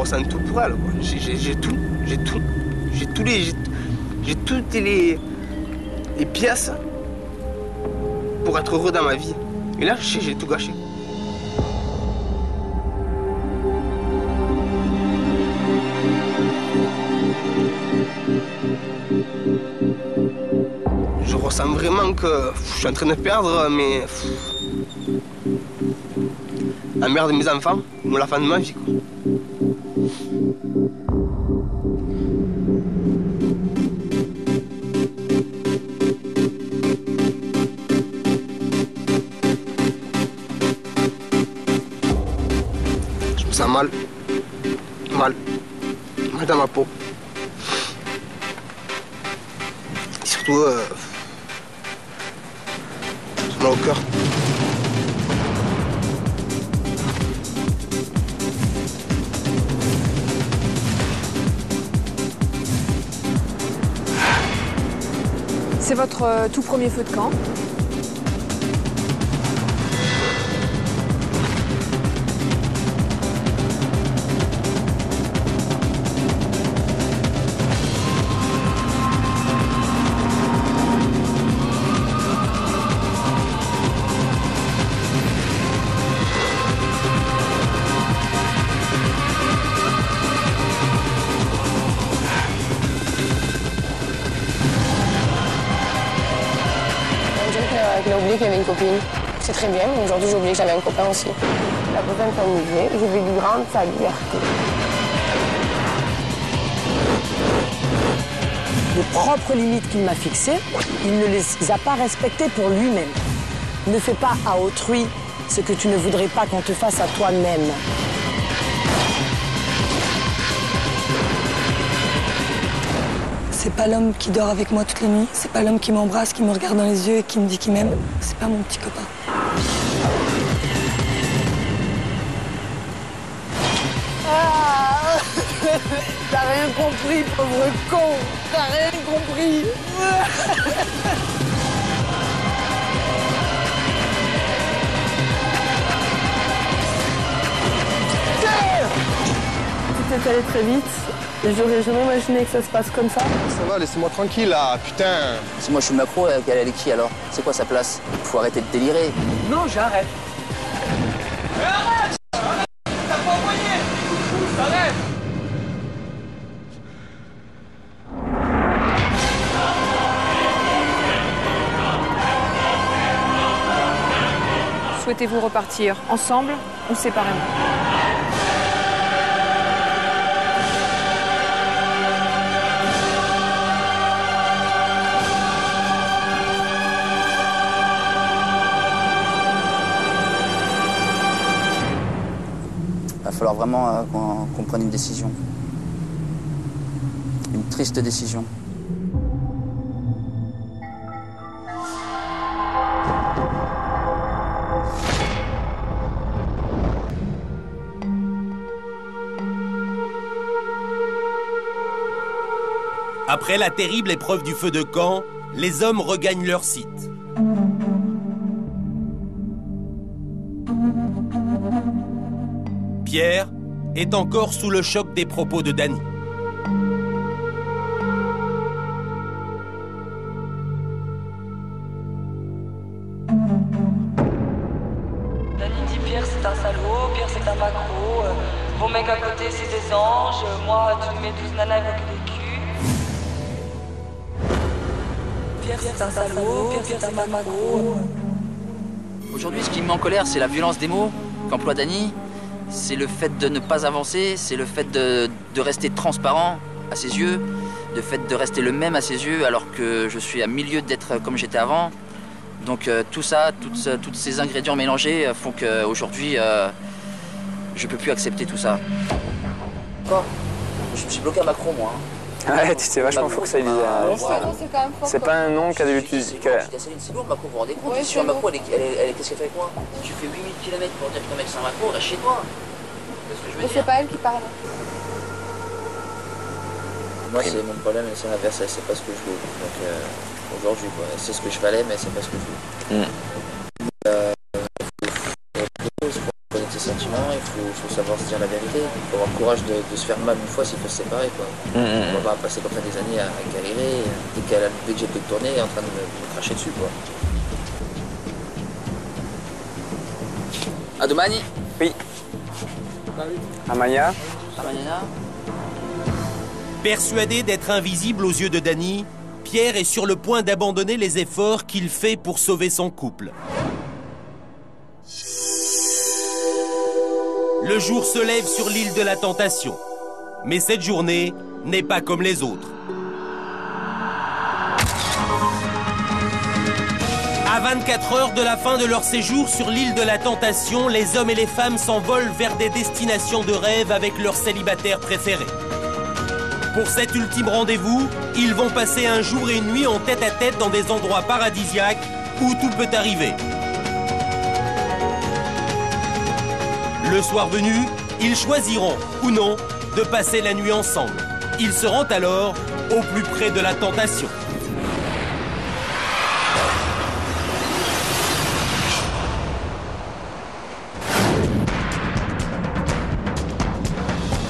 ressens tout pour elle, quoi. J'ai tout. J'ai toutes les pièces pour être heureux dans ma vie. Et là, j'ai tout gâché. Je ressens vraiment que je suis en train de perdre la mère de mes enfants, ou la femme de ma vie, quoi. Je me sens mal dans ma peau. Et surtout, mal au cœur. C'est votre tout premier feu de camp. Il a oublié qu'il avait une copine. C'est très bien, mais aujourd'hui j'ai oublié que j'avais un copain aussi. Il a besoin de s'amuser, je vais lui rendre sa liberté. Les propres limites qu'il m'a fixées, il ne les a pas respectées pour lui-même. Ne fais pas à autrui ce que tu ne voudrais pas qu'on te fasse à toi-même. C'est pas l'homme qui dort avec moi toutes les nuits, c'est pas l'homme qui m'embrasse, qui me regarde dans les yeux et qui me dit qu'il m'aime. C'est pas mon petit copain. Ah t'as rien compris, pauvre con. T'as rien compris. Tout est allé très vite. J'aurais jamais imaginé que ça se passe comme ça. Ça va, laissez-moi tranquille là, putain. Si moi je suis Macron, elle est qui alors? C'est quoi sa place? Faut arrêter de délirer. Non, j'arrête. Mais arrête! T'as pas envoyé! Arrête! Souhaitez-vous repartir ensemble ou séparément? Il va falloir vraiment qu'on prenne une décision. Une triste décision. Après la terrible épreuve du feu de camp, les hommes regagnent leur site. Pierre est encore sous le choc des propos de Dany. Dany dit Pierre c'est un salaud, Pierre c'est un macro, vos mecs à côté c'est des anges, moi toutes mes 12 nanas évoquent des culs. Pierre c'est un salaud, Pierre c'est un macro. Aujourd'hui, ce qui me met en colère, c'est la violence des mots qu'emploie Dany. C'est le fait de ne pas avancer, c'est le fait de rester transparent à ses yeux, le fait de rester le même à ses yeux alors que je suis à milieu d'être comme j'étais avant. Donc tout ça, tous ces ingrédients mélangés font qu'aujourd'hui, je peux plus accepter tout ça. Quoi? Je me suis bloqué à Macron, moi. Ouais, tu sais vachement faux que ça disait. C'est pas un nom qu'a d'habitude. C'est lourd, Macron, vous vous rendez compte? Si sur Macron, qu'est-ce qu'elle fait avec moi? Si tu fais 8000 km pour dire que ton mec c'est un Macron, reste chez toi. C'est ce que je veux dire. C'est pas elle qui parle. Moi, c'est mon problème, c'est l'inverse, c'est pas ce que je veux. Donc aujourd'hui, c'est ce que je valais, mais c'est pas ce que je veux. Il faut connaître ses sentiments, il faut savoir se dire la vérité, il faut avoir courage de se faire mal une fois s'il faut se séparer, quoi. On va pas passer comme ça des années à galérer, dès que j'ai pu tourner, en train de me cracher dessus, quoi. À domani? Oui. Amaya? Amaya? Persuadé d'être invisible aux yeux de Dany, Pierre est sur le point d'abandonner les efforts qu'il fait pour sauver son couple. Le jour se lève sur l'île de la Tentation. Mais cette journée n'est pas comme les autres. À 24 heures de la fin de leur séjour sur l'île de la Tentation, les hommes et les femmes s'envolent vers des destinations de rêve avec leurs célibataires préférés. Pour cet ultime rendez-vous, ils vont passer un jour et une nuit en tête-à-tête dans des endroits paradisiaques où tout peut arriver. Le soir venu, ils choisiront, ou non, de passer la nuit ensemble. Ils se rendent alors au plus près de la tentation.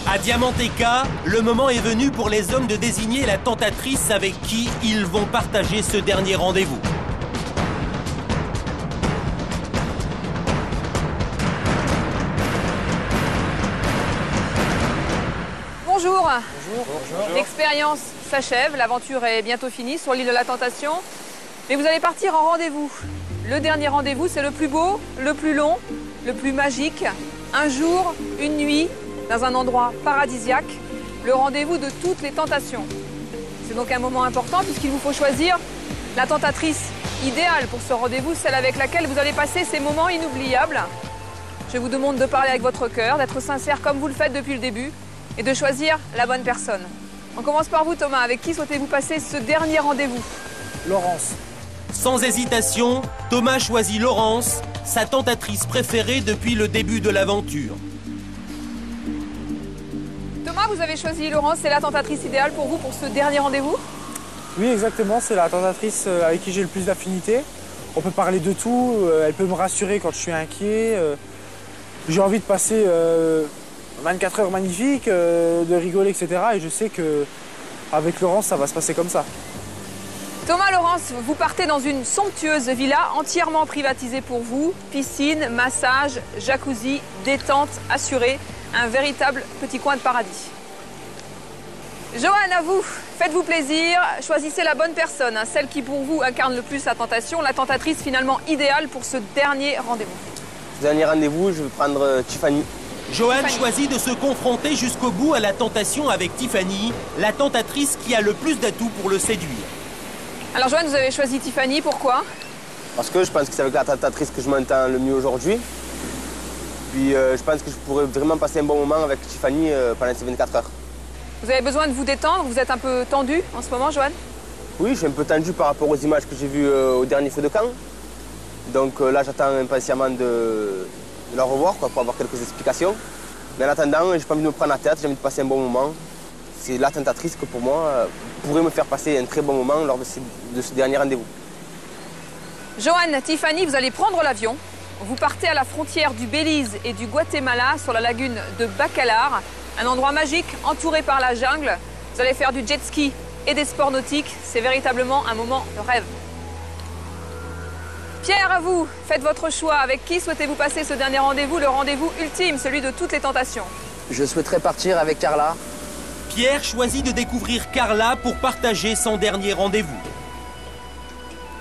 À Diamanteca, le moment est venu pour les hommes de désigner la tentatrice avec qui ils vont partager ce dernier rendez-vous. Bonjour. Bonjour. L'expérience s'achève, l'aventure est bientôt finie sur l'île de la Tentation. Mais vous allez partir en rendez-vous. Le dernier rendez-vous, c'est le plus beau, le plus long, le plus magique. Un jour, une nuit, dans un endroit paradisiaque, le rendez-vous de toutes les tentations. C'est donc un moment important puisqu'il vous faut choisir la tentatrice idéale pour ce rendez-vous, celle avec laquelle vous allez passer ces moments inoubliables. Je vous demande de parler avec votre cœur, d'être sincère comme vous le faites depuis le début et de choisir la bonne personne. On commence par vous, Thomas. Avec qui souhaitez-vous passer ce dernier rendez-vous? Laurence. Sans hésitation, Thomas choisit Laurence, sa tentatrice préférée depuis le début de l'aventure. Thomas, vous avez choisi Laurence, c'est la tentatrice idéale pour vous pour ce dernier rendez-vous? Oui, exactement, c'est la tentatrice avec qui j'ai le plus d'affinité. On peut parler de tout, elle peut me rassurer quand je suis inquiet. J'ai envie de passer 24 heures magnifiques, de rigoler, etc. Et je sais qu'avec Laurence, ça va se passer comme ça. Thomas, Laurence, vous partez dans une somptueuse villa entièrement privatisée pour vous. Piscine, massage, jacuzzi, détente assurée. Un véritable petit coin de paradis. Johan, à vous, faites-vous plaisir, choisissez la bonne personne, hein, celle qui pour vous incarne le plus la tentation, la tentatrice finalement idéale pour ce dernier rendez-vous. Dernier rendez-vous, je vais prendre Tiffany. Johan choisit de se confronter jusqu'au bout à la tentation avec Tiffany, la tentatrice qui a le plus d'atouts pour le séduire. Alors Johan, vous avez choisi Tiffany, pourquoi? Parce que je pense que c'est avec la tentatrice que je m'entends le mieux aujourd'hui. Puis je pense que je pourrais vraiment passer un bon moment avec Tiffany pendant ces 24 heures. Vous avez besoin de vous détendre, vous êtes un peu tendu en ce moment, Johan? Oui, je suis un peu tendu par rapport aux images que j'ai vues au dernier feu de camp. Donc là, j'attends impatiemment de la revoir pour avoir quelques explications. Mais en attendant, j'ai pas envie de me prendre la tête, j'ai envie de passer un bon moment. C'est la tentatrice que pour moi pourrait me faire passer un très bon moment lors de ce dernier rendez-vous. Johan, Tiffany, vous allez prendre l'avion. Vous partez à la frontière du Belize et du Guatemala sur la lagune de Bacalar, un endroit magique entouré par la jungle. Vous allez faire du jet ski et des sports nautiques. C'est véritablement un moment de rêve. Pierre, à vous, faites votre choix. Avec qui souhaitez-vous passer ce dernier rendez-vous, le rendez-vous ultime, celui de toutes les tentations? Je souhaiterais partir avec Carla. Pierre choisit de découvrir Carla pour partager son dernier rendez-vous.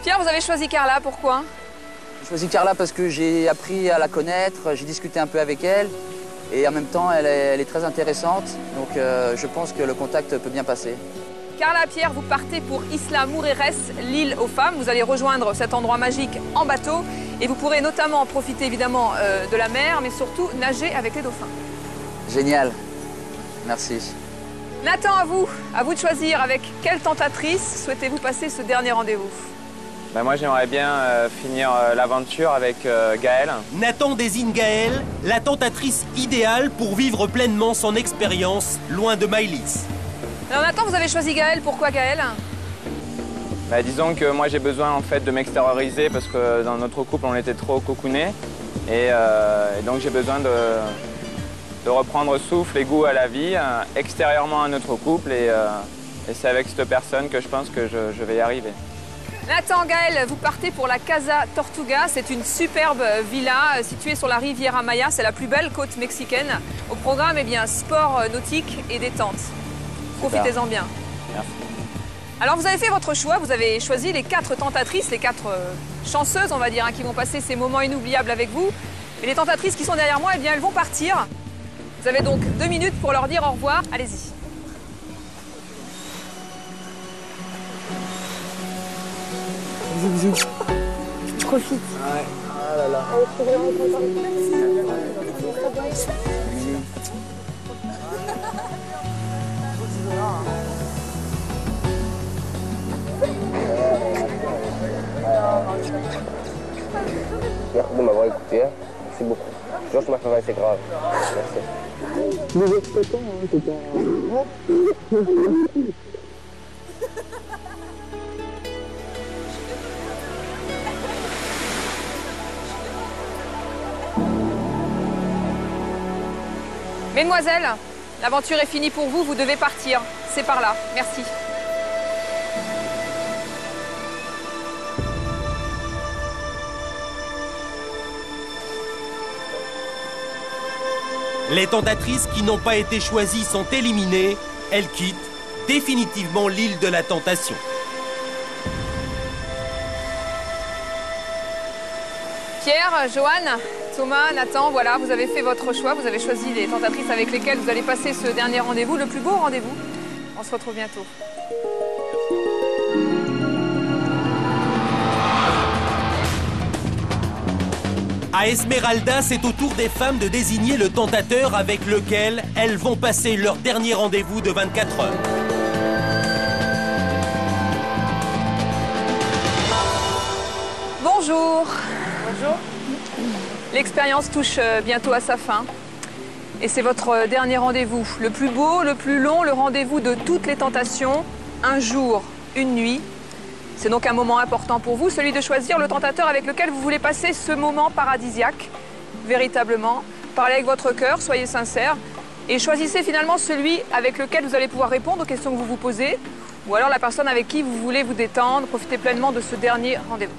Pierre, vous avez choisi Carla, pourquoi? J'ai choisi Carla parce que j'ai appris à la connaître, j'ai discuté un peu avec elle et en même temps elle est très intéressante, donc je pense que le contact peut bien passer. Carla, Pierre, vous partez pour Isla Mujeres, l'île aux femmes. Vous allez rejoindre cet endroit magique en bateau et vous pourrez notamment profiter évidemment de la mer, mais surtout nager avec les dauphins. Génial, merci. Nathan, à vous de choisir. Avec quelle tentatrice souhaitez-vous passer ce dernier rendez-vous? Ben moi, j'aimerais bien finir l'aventure avec Gaëlle. Nathan désigne Gaëlle, la tentatrice idéale pour vivre pleinement son expérience loin de Maëlys. Alors Nathan, vous avez choisi Gaëlle. Pourquoi Gaëlle? Ben, disons que moi, j'ai besoin en fait de m'extérioriser parce que dans notre couple, on était trop cocoonés. Et donc, j'ai besoin de reprendre souffle et goût à la vie, extérieurement à notre couple. Et c'est avec cette personne que je pense que je vais y arriver. Nathan, Gaël, vous partez pour la Casa Tortuga. C'est une superbe villa située sur la Riviera Maya. C'est la plus belle côte mexicaine. Au programme, eh bien, sport nautique et détente. Profitez-en bien. Merci. Alors, vous avez fait votre choix. Vous avez choisi les 4 tentatrices, les 4 chanceuses, on va dire, qui vont passer ces moments inoubliables avec vous. Et les tentatrices qui sont derrière moi, eh bien, elles vont partir. Vous avez donc 2 minutes pour leur dire au revoir. Allez-y. Bisous. Profite. Ouais. Ah là là. Merci de m'avoir écouté. Merci beaucoup. Georges m'a fait c'est grave. Merci. Nous exploitons, c'est pas... Mesdemoiselles, l'aventure est finie pour vous, vous devez partir. C'est par là. Merci. Les tentatrices qui n'ont pas été choisies sont éliminées. Elles quittent définitivement l'île de la Tentation. Pierre, Joanne, Thomas, Nathan, voilà, vous avez fait votre choix. Vous avez choisi les tentatrices avec lesquelles vous allez passer ce dernier rendez-vous, le plus beau rendez-vous. On se retrouve bientôt. À Esmeralda, c'est au tour des femmes de désigner le tentateur avec lequel elles vont passer leur dernier rendez-vous de 24 heures. Bonjour. Bonjour. L'expérience touche bientôt à sa fin. Et c'est votre dernier rendez-vous. Le plus beau, le plus long, le rendez-vous de toutes les tentations. Un jour, une nuit. C'est donc un moment important pour vous, celui de choisir le tentateur avec lequel vous voulez passer ce moment paradisiaque. Véritablement, parlez avec votre cœur, soyez sincères. Et choisissez finalement celui avec lequel vous allez pouvoir répondre aux questions que vous vous posez. Ou alors la personne avec qui vous voulez vous détendre, profiter pleinement de ce dernier rendez-vous.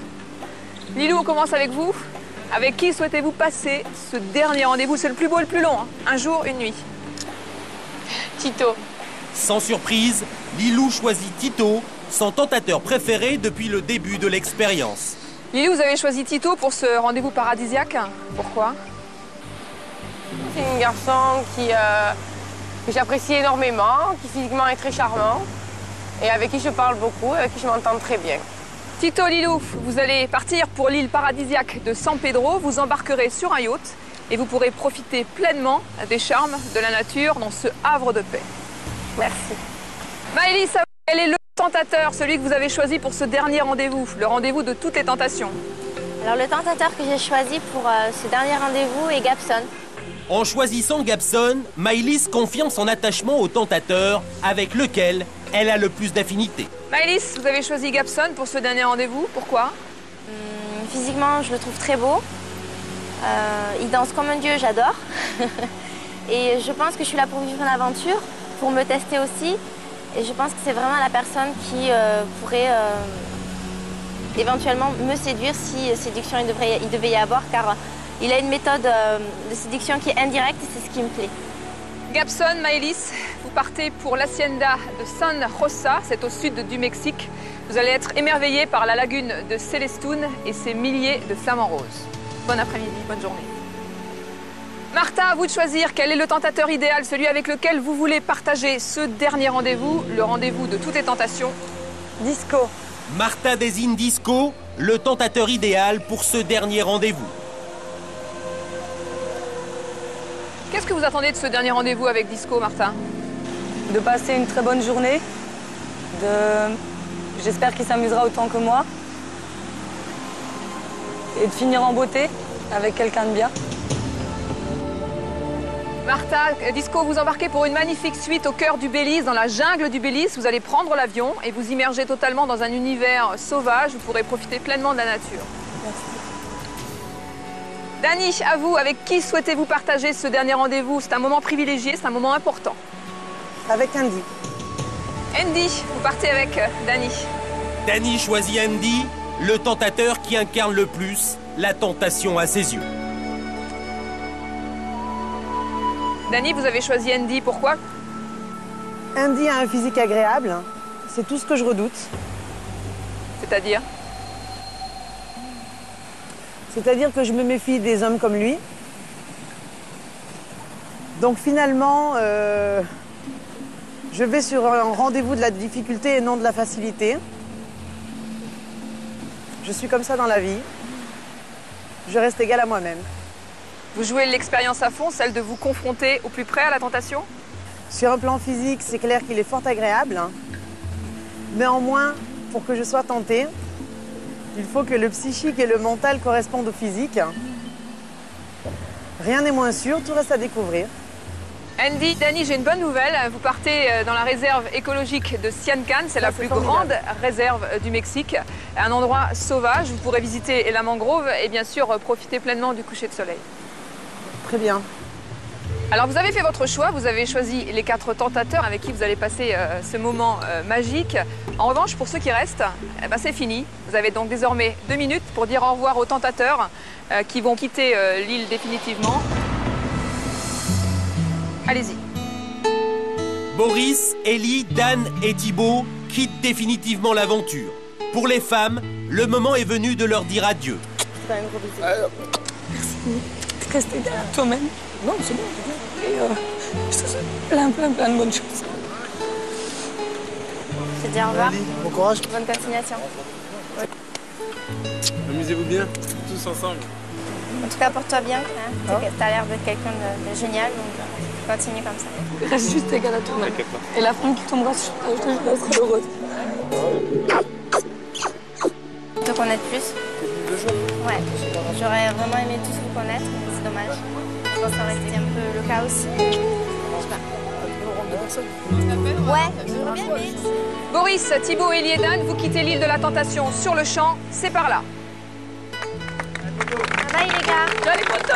Lilou, on commence avec vous. Avec qui souhaitez-vous passer ce dernier rendez-vous? C'est le plus beau et le plus long, hein. Un jour, une nuit. Tito. Sans surprise, Lilou choisit Tito, son tentateur préféré depuis le début de l'expérience. Lilou, vous avez choisi Tito pour ce rendez-vous paradisiaque. Pourquoi? C'est un garçon que j'apprécie énormément, qui physiquement est très charmant et avec qui je parle beaucoup, avec qui je m'entends très bien. Tito, Lilou, vous allez partir pour l'île paradisiaque de San Pedro. Vous embarquerez sur un yacht et vous pourrez profiter pleinement des charmes de la nature dans ce havre de paix. Merci. Maëlys, quel est le tentateur, celui que vous avez choisi pour ce dernier rendez-vous, le rendez-vous de toutes les tentations? Alors le tentateur que j'ai choisi pour ce dernier rendez-vous est Gabson. En choisissant Gabson, Maëlys confirme son attachement au tentateur avec lequel elle a le plus d'affinité. Maëlys, vous avez choisi Gabson pour ce dernier rendez-vous. Pourquoi? Physiquement, je le trouve très beau. Il danse comme un dieu, j'adore. Et je pense que je suis là pour vivre une aventure, pour me tester aussi. Et je pense que c'est vraiment la personne qui pourrait éventuellement me séduire si séduction il devait y avoir, car il a une méthode de séduction qui est indirecte et c'est ce qui me plaît. Gabson, Maëlys, vous partez pour l'hacienda de San Rosa, c'est au sud du Mexique. Vous allez être émerveillés par la lagune de Celestún et ses milliers de flamants roses. Bon après-midi, bonne journée. Martha, à vous de choisir quel est le tentateur idéal, celui avec lequel vous voulez partager ce dernier rendez-vous, le rendez-vous de toutes les tentations. Disco. Martha désigne Disco, le tentateur idéal pour ce dernier rendez-vous. Qu'est-ce que vous attendez de ce dernier rendez-vous avec Disco, Martha? De passer une très bonne journée. J'espère qu'il s'amusera autant que moi. Et de finir en beauté avec quelqu'un de bien. Martha, Disco, vous embarquez pour une magnifique suite au cœur du Belize, dans la jungle du Belize. Vous allez prendre l'avion et vous immerger totalement dans un univers sauvage. Vous pourrez profiter pleinement de la nature. Merci. Dany, à vous, avec qui souhaitez-vous partager ce dernier rendez-vous? C'est un moment privilégié, c'est un moment important. Avec Andy. Andy, vous partez avec Dany. Dany choisit Andy, le tentateur qui incarne le plus la tentation à ses yeux. Dany, vous avez choisi Andy, pourquoi? Andy a un physique agréable, c'est tout ce que je redoute. C'est-à-dire? C'est-à-dire que je me méfie des hommes comme lui. Donc finalement, je vais sur un rendez-vous de la difficulté et non de la facilité. Je suis comme ça dans la vie. Je reste égale à moi-même. Vous jouez l'expérience à fond, celle de vous confronter au plus près à la tentation? Sur un plan physique, c'est clair qu'il est fort agréable. Néanmoins, pour que je sois tentée, il faut que le psychique et le mental correspondent au physique. Rien n'est moins sûr, tout reste à découvrir. Andy, Dany, j'ai une bonne nouvelle. Vous partez dans la réserve écologique de Siancan. C'est la plus grande réserve du Mexique. Un endroit sauvage. Vous pourrez visiter la mangrove et bien sûr profiter pleinement du coucher de soleil. Très bien. Alors vous avez fait votre choix. Vous avez choisi les 4 tentateurs avec qui vous allez passer ce moment magique. En revanche, pour ceux qui restent, eh ben, c'est fini. Vous avez donc désormais 2 minutes pour dire au revoir aux tentateurs qui vont quitter l'île définitivement. Allez-y. Boris, Ellie, Dan et Thibaut quittent définitivement l'aventure. Pour les femmes, le moment est venu de leur dire adieu. Merci. Rester derrière toi-même. Non, c'est bon. Et je te souhaite plein de bonnes choses. Je te dis au revoir. Bon courage. Bonne continuation. Amusez-vous bien, tous ensemble. En tout cas, porte-toi bien. Hein. T'as l'air d'être quelqu'un de génial, donc continue comme ça. Reste juste égal à toi-même. Et la femme qui t'embrasse, je te jure, elle sera heureuse. Te connaître plus. Ouais, j'aurais vraiment aimé tous vous connaître, mais c'est dommage. Je pense que ça aurait été un peu le cas aussi. Je sais pas. Ouais, j'aurais bien aimé. Boris, Thibaut, Ellie et Dan, vous quittez l'île de la Tentation sur le champ. C'est par là. Bye les gars. Allez, photo.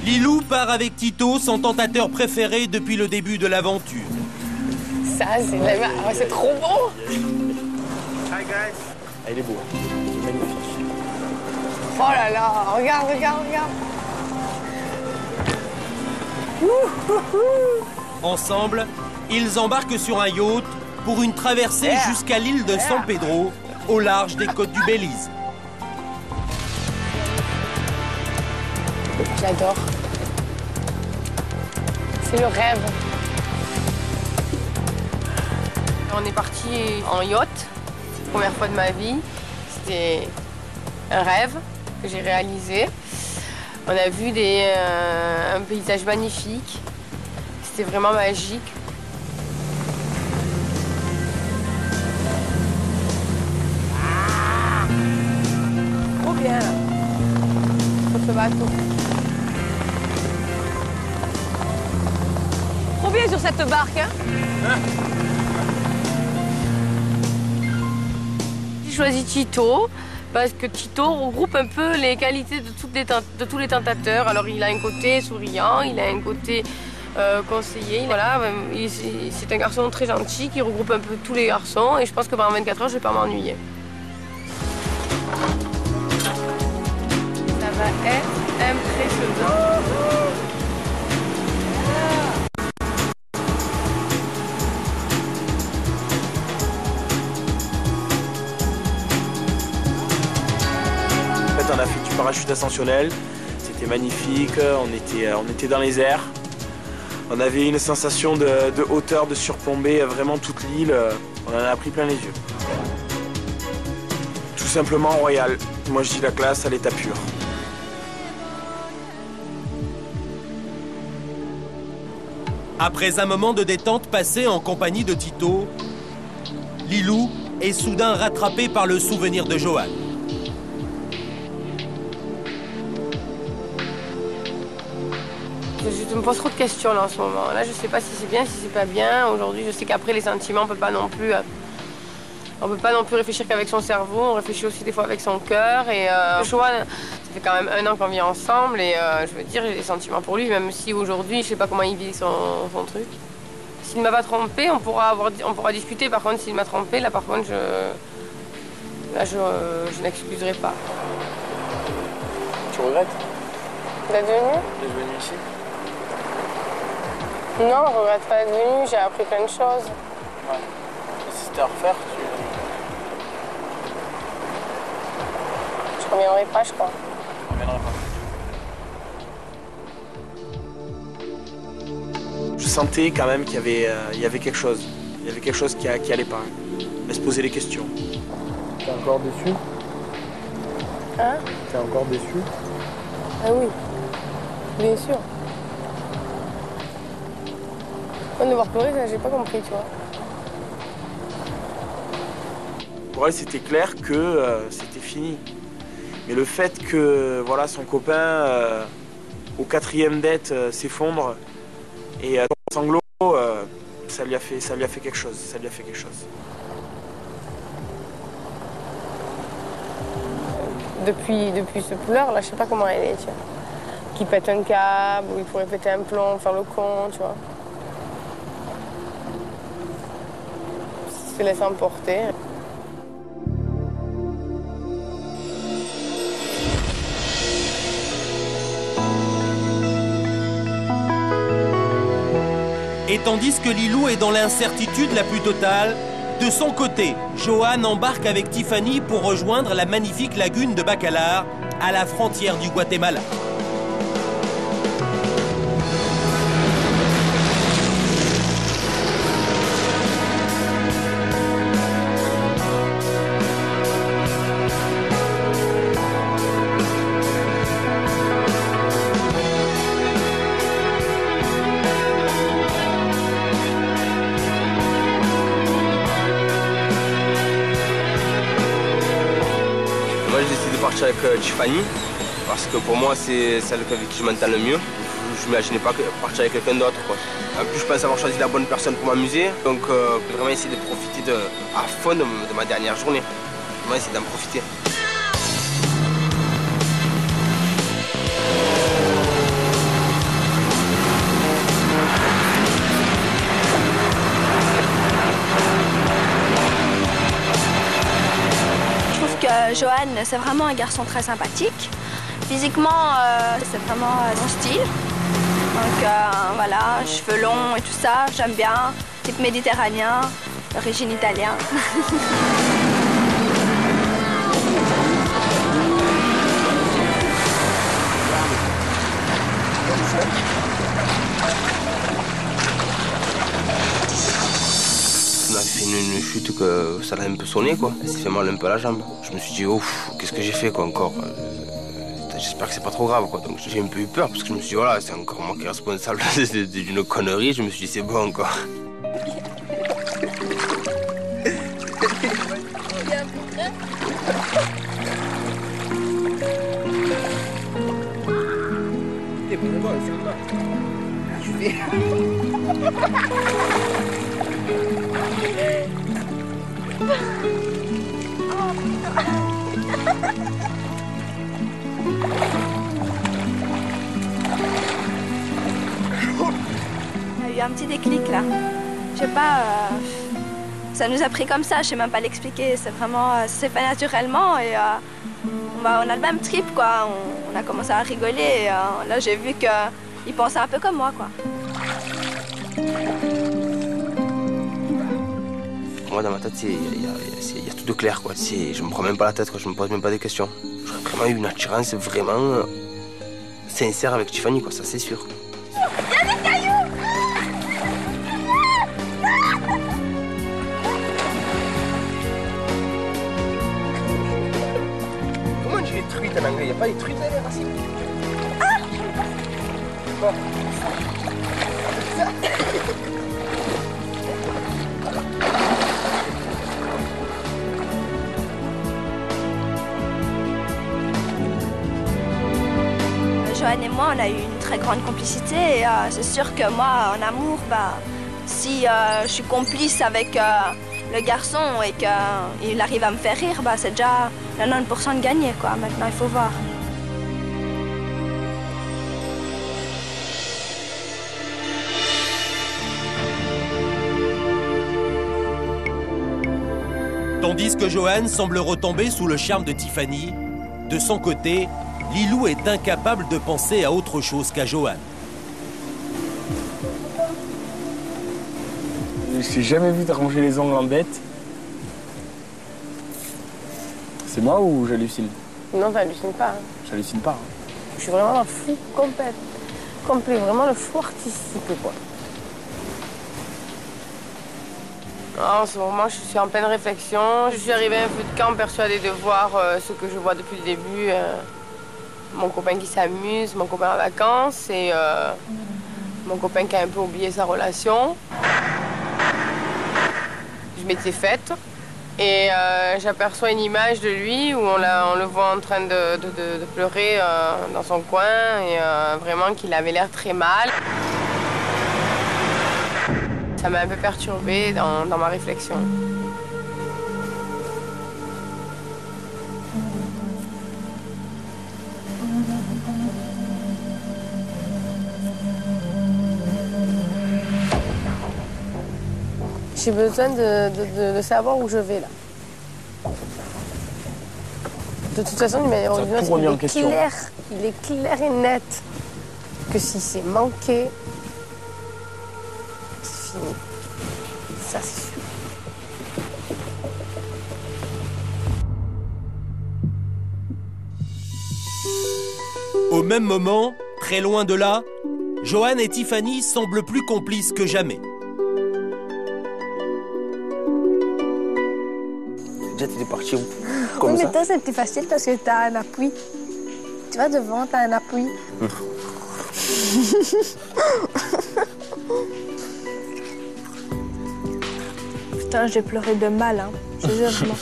Lilou part avec Tito, son tentateur préféré depuis le début de l'aventure. Ça, c'est trop beau. Hi guys. Ah, il est beau. Magnifique. Oh là là, regarde. Ensemble, ils embarquent sur un yacht pour une traversée jusqu'à l'île de San Pedro, au large des côtes du Belize. J'adore. C'est le rêve. On est parti en yacht, première fois de ma vie. C'était un rêve que j'ai réalisé. On a vu un paysage magnifique. C'était vraiment magique. Trop bien là. Sur ce bateau. Trop bien sur cette barque, hein. J'ai choisi Tito parce que Tito regroupe un peu les qualités de tous les tentateurs. Alors il a un côté souriant, il a un côté conseiller. Voilà, c'est un garçon très gentil qui regroupe un peu tous les garçons et je pense que pendant 24 heures, je ne vais pas m'ennuyer. Ça va être impressionnant. On a fait du parachute ascensionnel, c'était magnifique, on était dans les airs. On avait une sensation de hauteur, de surplomber vraiment toute l'île, on en a pris plein les yeux. Tout simplement royal, moi je dis la classe à l'état pur. Après un moment de détente passé en compagnie de Tito, Lilou est soudain rattrapé par le souvenir de Johan. Je me pose trop de questions là en ce moment. Là, je sais pas si c'est bien, si c'est pas bien. Aujourd'hui, je sais qu'après les sentiments, on peut pas non plus réfléchir qu'avec son cerveau. On réfléchit aussi des fois avec son cœur. Et Johan, ça fait quand même 1 an qu'on vit ensemble et je veux dire, j'ai des sentiments pour lui, même si aujourd'hui, je sais pas comment il vit son truc. S'il ne m'a pas trompé, on pourra discuter. Par contre, s'il m'a trompé, là, par contre, je n'excuserai pas. Tu regrettes D'être venu? d'être venu ici? Non, je regrette pas d'être venue, j'ai appris plein de choses. Ouais. Et si c'était à refaire, Je reviendrai pas, je crois. tu reviendrais pas. Je sentais quand même qu'il y avait quelque chose. Il y avait quelque chose qui allait pas. Elle se posait des questions. T'es encore déçu? Hein? T'es encore déçu? Ah oui, bien sûr. Quand devoir pleurer, ça, j'ai pas compris, tu vois. Pour elle, c'était clair que c'était fini. Mais le fait que voilà, son copain, au 4e date, s'effondre et sanglots, ça lui a fait quelque chose. Ça lui a fait quelque chose. Depuis ce pleur, là, je sais pas comment elle est, tu vois. Qui pète un câble, ou il pourrait péter un plomb, faire le con, tu vois. Il se laisse emporter. Et tandis que Lilou est dans l'incertitude la plus totale, de son côté, Johan embarque avec Tiffany pour rejoindre la magnifique lagune de Bacalar, à la frontière du Guatemala. Moi j'ai décidé de partir avec Tiffany parce que pour moi c'est celle avec qui je m'entends le mieux. Je m'imaginais pas partir avec quelqu'un d'autre. En plus je pense avoir choisi la bonne personne pour m'amuser. Donc vraiment essayer de profiter à fond de ma dernière journée. Vraiment essayer d'en profiter. Johan, c'est vraiment un garçon très sympathique. Physiquement, c'est vraiment son style. Donc voilà, cheveux longs et tout ça, j'aime bien. Type méditerranéen, d'origine italienne. On a fait une chute que ça l'a un peu sonné quoi. Elle s'est fait mal un peu à la jambe. Je me suis dit ouf, qu'est-ce que j'ai fait quoi encore. J'espère que c'est pas trop grave quoi. Donc j'ai un peu eu peur parce que je me suis dit voilà, c'est encore moi qui est responsable d'une connerie. Je me suis dit c'est bon encore. Il y a eu un petit déclic là. Je sais pas, ça nous a pris comme ça, je sais même pas l'expliquer. C'est vraiment, c'est fait naturellement et on a le même trip quoi. On a commencé à rigoler et là j'ai vu qu'il pensait un peu comme moi quoi. Moi dans ma tête il y a tout de clair quoi. Je me prends même pas la tête quoi, je me pose même pas des questions. J'aurais vraiment eu une attirance vraiment sincère avec Tiffany quoi, ça c'est sûr. Il y a des cailloux! Comment on dit les truites en anglais? Il n'y a pas les truites là, les racines? Quoi? Joanne et moi, on a eu une très grande complicité. Et c'est sûr que moi, en amour, si je suis complice avec le garçon et qu'il arrive à me faire rire, c'est déjà 90% de gagné, quoi. Maintenant, il faut voir. Tandis que Joanne semble retomber sous le charme de Tiffany, de son côté, Lilou est incapable de penser à autre chose qu'à Joanne. Je t'ai jamais vu te ranger les ongles en bête. C'est moi ou j'hallucine? Non, t'hallucines pas. Hein. J'hallucine pas. Je suis vraiment un fou complet, vraiment le fou artistique, quoi. En ce moment, je suis en pleine réflexion. Je suis arrivée à un feu de camp persuadée de voir ce que je vois depuis le début. Mon copain qui s'amuse, mon copain en vacances et mon copain qui a un peu oublié sa relation. Je m'étais faite et j'aperçois une image de lui où on le voit en train de pleurer dans son coin et vraiment qu'il avait l'air très mal. Ça m'a un peu perturbée dans ma réflexion. J'ai besoin de savoir où je vais là. De toute façon, d'une manière ou d'une autre, il est clair et net que si c'est manqué, c'est fini. Ça, c'est sûr. Au même moment, très loin de là, Joanne et Tiffany semblent plus complices que jamais. Déjà, t'es parti comme oui, ça. mais toi, c'est plus facile parce que t'as un appui. Tu vas devant, t'as un appui. Putain, j'ai pleuré de mal, hein. Je te jure, vraiment.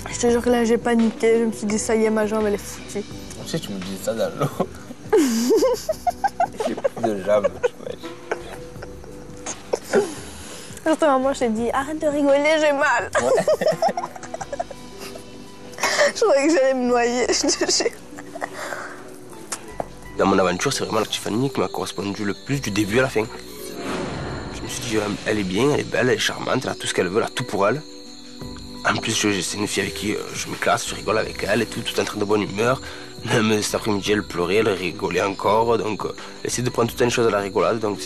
Je te jure que là, j'ai paniqué. Je me suis dit, ça y est, ma jambe, elle est foutue. Tu sais, tu me dis ça dans l'eau. J'ai plus de jambes. Surtout, maman, je t'ai dit, arrête de rigoler, j'ai mal. Ouais. Je croyais que j'allais me noyer, je te jure. Dans mon aventure, c'est vraiment la Tiffany qui m'a correspondu le plus du début à la fin. Je me suis dit, elle est bien, elle est belle, elle est charmante, elle a tout ce qu'elle veut, elle a tout pour elle. En plus, c'est une fille avec qui je m'éclate, je rigole avec elle et tout en train de bonne humeur. Même cet après-midi, elle pleurait, elle rigolait encore. Donc, elle essaie de prendre toutes les choses à la rigolade. Donc,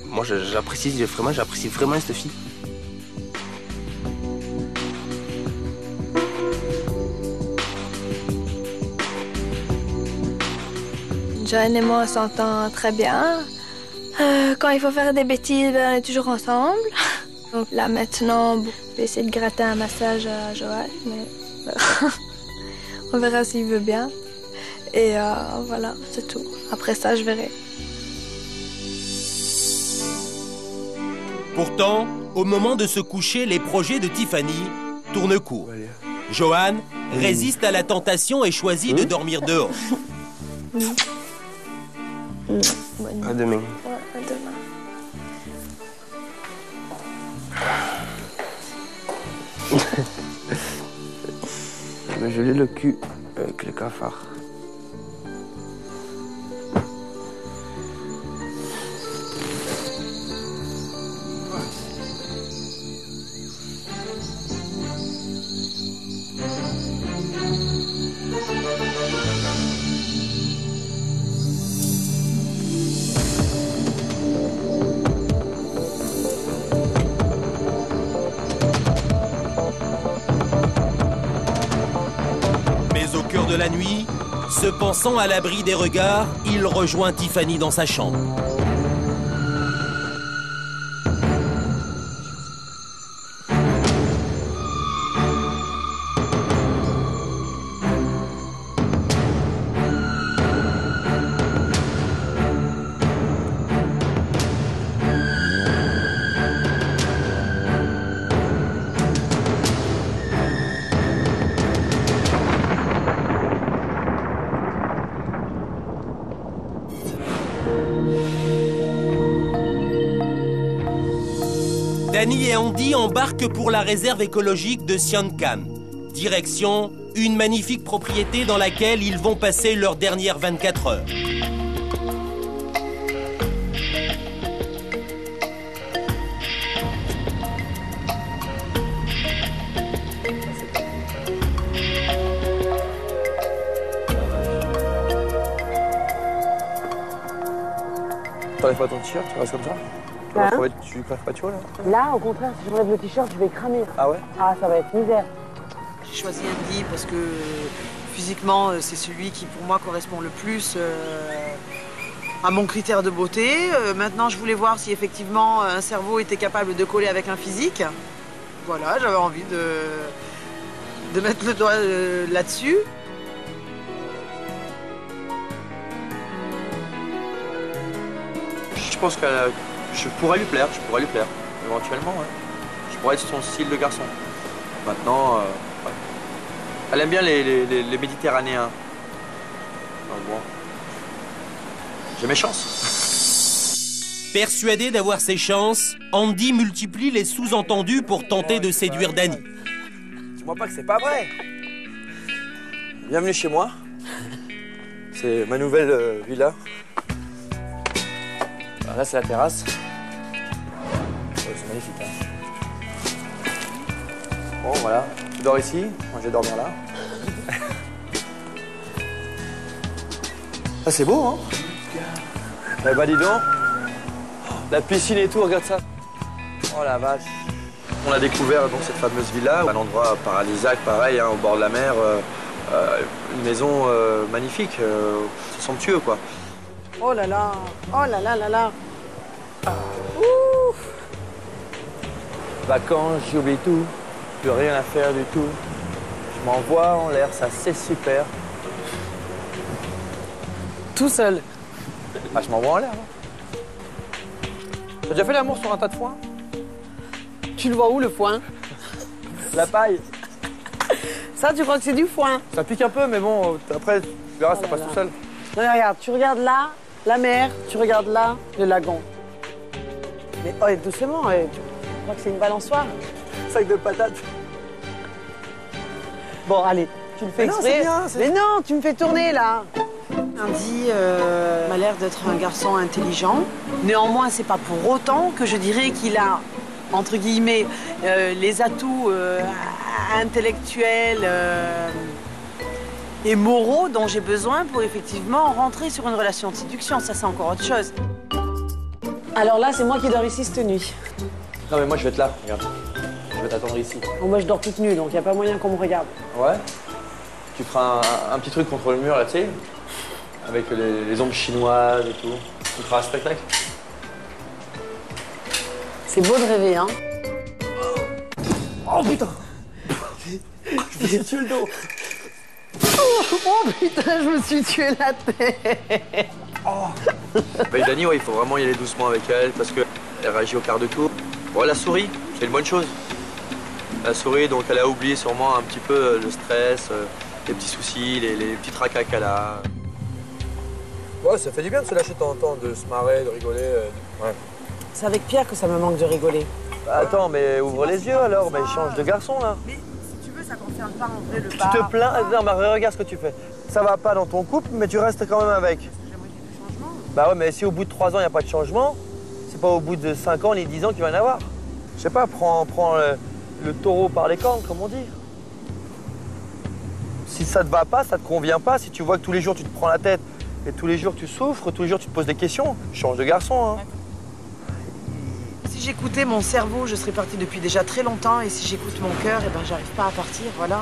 moi, j'apprécie vraiment cette fille. Joanne et moi, on s'entend très bien. Quand il faut faire des bêtises, on est toujours ensemble. Donc là, maintenant, je vais essayer de gratter un massage à Joanne, mais on verra s'il veut bien. Et voilà, c'est tout. Après ça, je verrai. Pourtant, au moment de se coucher, les projets de Tiffany tournent court. Joanne résiste à la tentation et choisit de dormir dehors. À demain. Ouais, à demain. Je vais geler le cul avec le cafard. De la nuit, se pensant à l'abri des regards, il rejoint Tiffany dans sa chambre. Dany et Andy embarquent pour la réserve écologique de Sian K'an. Direction, une magnifique propriété dans laquelle ils vont passer leurs dernières 24 heures. T'enlèves pas ton t-shirt, tu restes comme ça? Hein? Tu crèves pas chaud là? Là, au contraire, si j'enlève le t-shirt, je vais cramer. Ah ouais? Ah, ça va être misère. J'ai choisi Andy parce que physiquement, c'est celui qui pour moi correspond le plus à mon critère de beauté. Maintenant, je voulais voir si effectivement un cerveau était capable de coller avec un physique. Voilà, j'avais envie de mettre le doigt là-dessus. Je pense que je pourrais lui plaire, éventuellement, ouais. Je pourrais être son style de garçon. Maintenant, ouais. Elle aime bien les Méditerranéens. Donc bon, j'ai mes chances. Persuadé d'avoir ses chances, Andy multiplie les sous-entendus pour tenter de séduire Dany. Dis-moi pas que c'est pas vrai. Bienvenue chez moi. C'est ma nouvelle villa. Là, c'est la terrasse. C'est magnifique. Hein. Bon, voilà. Tu dors ici. Moi, je vais dormir là. Ah, c'est beau, hein? Eh bah, dis donc. La piscine et tout, regarde ça. Oh la vache. On a découvert donc cette fameuse villa, un endroit paradisiaque, pareil, hein, au bord de la mer. Une maison magnifique. C'est somptueux, quoi. Oh là là, oh là là là là. Ouf. Vacances, j'oublie tout, plus rien à faire du tout. Je m'envoie en l'air, ça c'est super. Tout seul. Ah, je m'envoie en l'air. T'as déjà fait l'amour sur un tas de foin? Tu le vois où le foin? La paille. Ça, tu crois que c'est du foin? Ça pique un peu, mais bon, après, tu verras, ça passe tout seul. Non, mais regarde, tu regardes là, la mer, tu regardes là, le lagon. Mais oh, doucement, tu crois que c'est une balançoire? Sac de patates. Bon, allez, tu le fais exprès. Bien, mais non, tu me fais tourner là. Andy m'a l'air d'être un garçon intelligent. Néanmoins, c'est pas pour autant que je dirais qu'il a, entre guillemets, les atouts intellectuels et moraux dont j'ai besoin pour effectivement rentrer sur une relation de séduction. Ça, c'est encore autre chose. Alors là, c'est moi qui dors ici cette nuit. Non, mais moi, je vais être là, regarde. Je vais t'attendre ici. Bon, moi, je dors toute nue, donc il n'y a pas moyen qu'on me regarde. Ouais? Tu feras un petit truc contre le mur, là, tu sais, avec les ombres chinoises et tout. Tu feras un spectacle. C'est beau de rêver, hein? Oh, putain! Je me suis tué le dos. Oh putain, je me suis tué la tête. Oh. Mais Dany, ouais, il faut vraiment y aller doucement avec elle parce qu'elle réagit au quart de tour. Bon, elle a souri, c'est une bonne chose. Elle a souri, donc elle a oublié sûrement un petit peu le stress, les petits soucis, les petits tracas qu'elle a. Ouais, ça fait du bien de se lâcher de temps en temps, de se marrer, de rigoler. Ouais. C'est avec Pierre que ça me manque de rigoler. Bah, attends, mais ouvre les yeux alors, mais change de garçon là. Mais si tu veux, ça concerne pas en vrai le Tu te plains, non, mais regarde ce que tu fais. Ça va pas dans ton couple, mais tu restes quand même avec. J'aimerais qu'il y ait du changement. Bah ouais, mais si au bout de 3 ans, il n'y a pas de changement, c'est pas au bout de 5 ans ni 10 ans qu'il va y en avoir. Je sais pas, prends le taureau par les cornes, comme on dit. Si ça te va pas, ça te convient pas, si tu vois que tous les jours tu te prends la tête et tous les jours tu souffres, tous les jours tu te poses des questions, change de garçon. Hein. Si j'écoutais mon cerveau, je serais partie depuis déjà très longtemps, et si j'écoute mon cœur, eh ben, j'arrive pas à partir, voilà.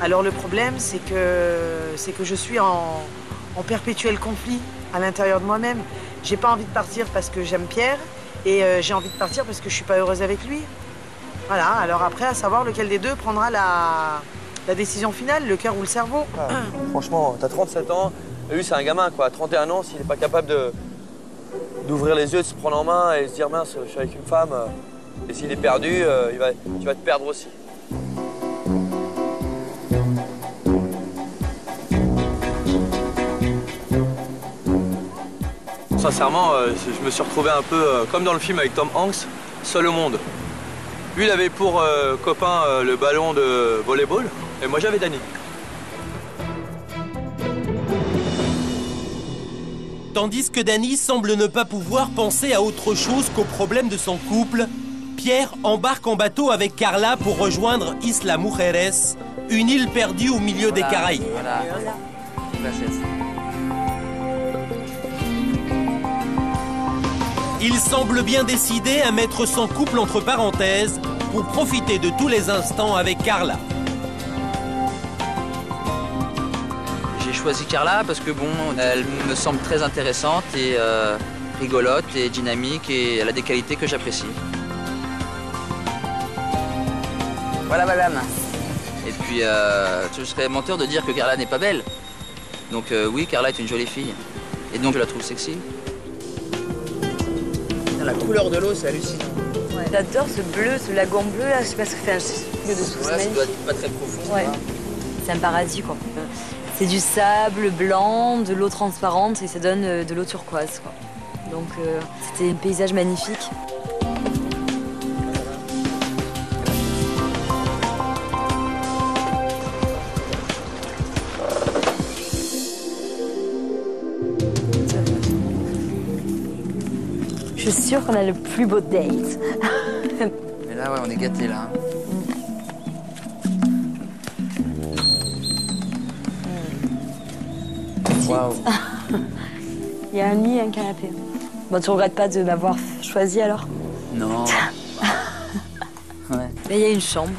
Alors le problème, c'est que je suis en perpétuel conflit à l'intérieur de moi-même. J'ai pas envie de partir parce que j'aime Pierre, et j'ai envie de partir parce que je suis pas heureuse avec lui. Voilà, alors après, à savoir lequel des deux prendra la décision finale, le cœur ou le cerveau. Ah, franchement, t'as 37 ans, lui c'est un gamin quoi, à 31 ans, s'il est pas capable d'ouvrir les yeux, de se prendre en main et se dire mince, je suis avec une femme, et s'il est perdu, tu vas te perdre aussi. Sincèrement, je me suis retrouvé un peu comme dans le film avec Tom Hanks, seul au monde. Lui, il avait pour copain le ballon de volleyball, et moi j'avais Dany. Tandis que Dany semble ne pas pouvoir penser à autre chose qu'au problème de son couple, Pierre embarque en bateau avec Carla pour rejoindre Isla Mujeres, une île perdue au milieu des Caraïbes. Voilà. Il semble bien décidé à mettre son couple entre parenthèses pour profiter de tous les instants avec Carla. J'ai choisi Carla parce que bon, elle me semble très intéressante et rigolote et dynamique et elle a des qualités que j'apprécie. Voilà madame. Et puis, je serais menteur de dire que Carla n'est pas belle. Donc oui, Carla est une jolie fille. Et donc je la trouve sexy. La couleur de l'eau, c'est hallucinant. Ouais. J'adore ce bleu, ce lagon bleu là, je sais pas ce que c'est, un bleu dessous. Ouais, ça doit être pas très profond. Ouais. C'est un paradis quoi. C'est du sable blanc, de l'eau transparente et ça donne de l'eau turquoise quoi. Donc c'était un paysage magnifique. Je suis sûre qu'on a le plus beau date. Mais là, ouais, on est gâtés, là. Waouh. Il y a un lit et un canapé. Bon, tu regrettes pas de m'avoir choisi, alors? Non. Ouais. Là, il y a une chambre.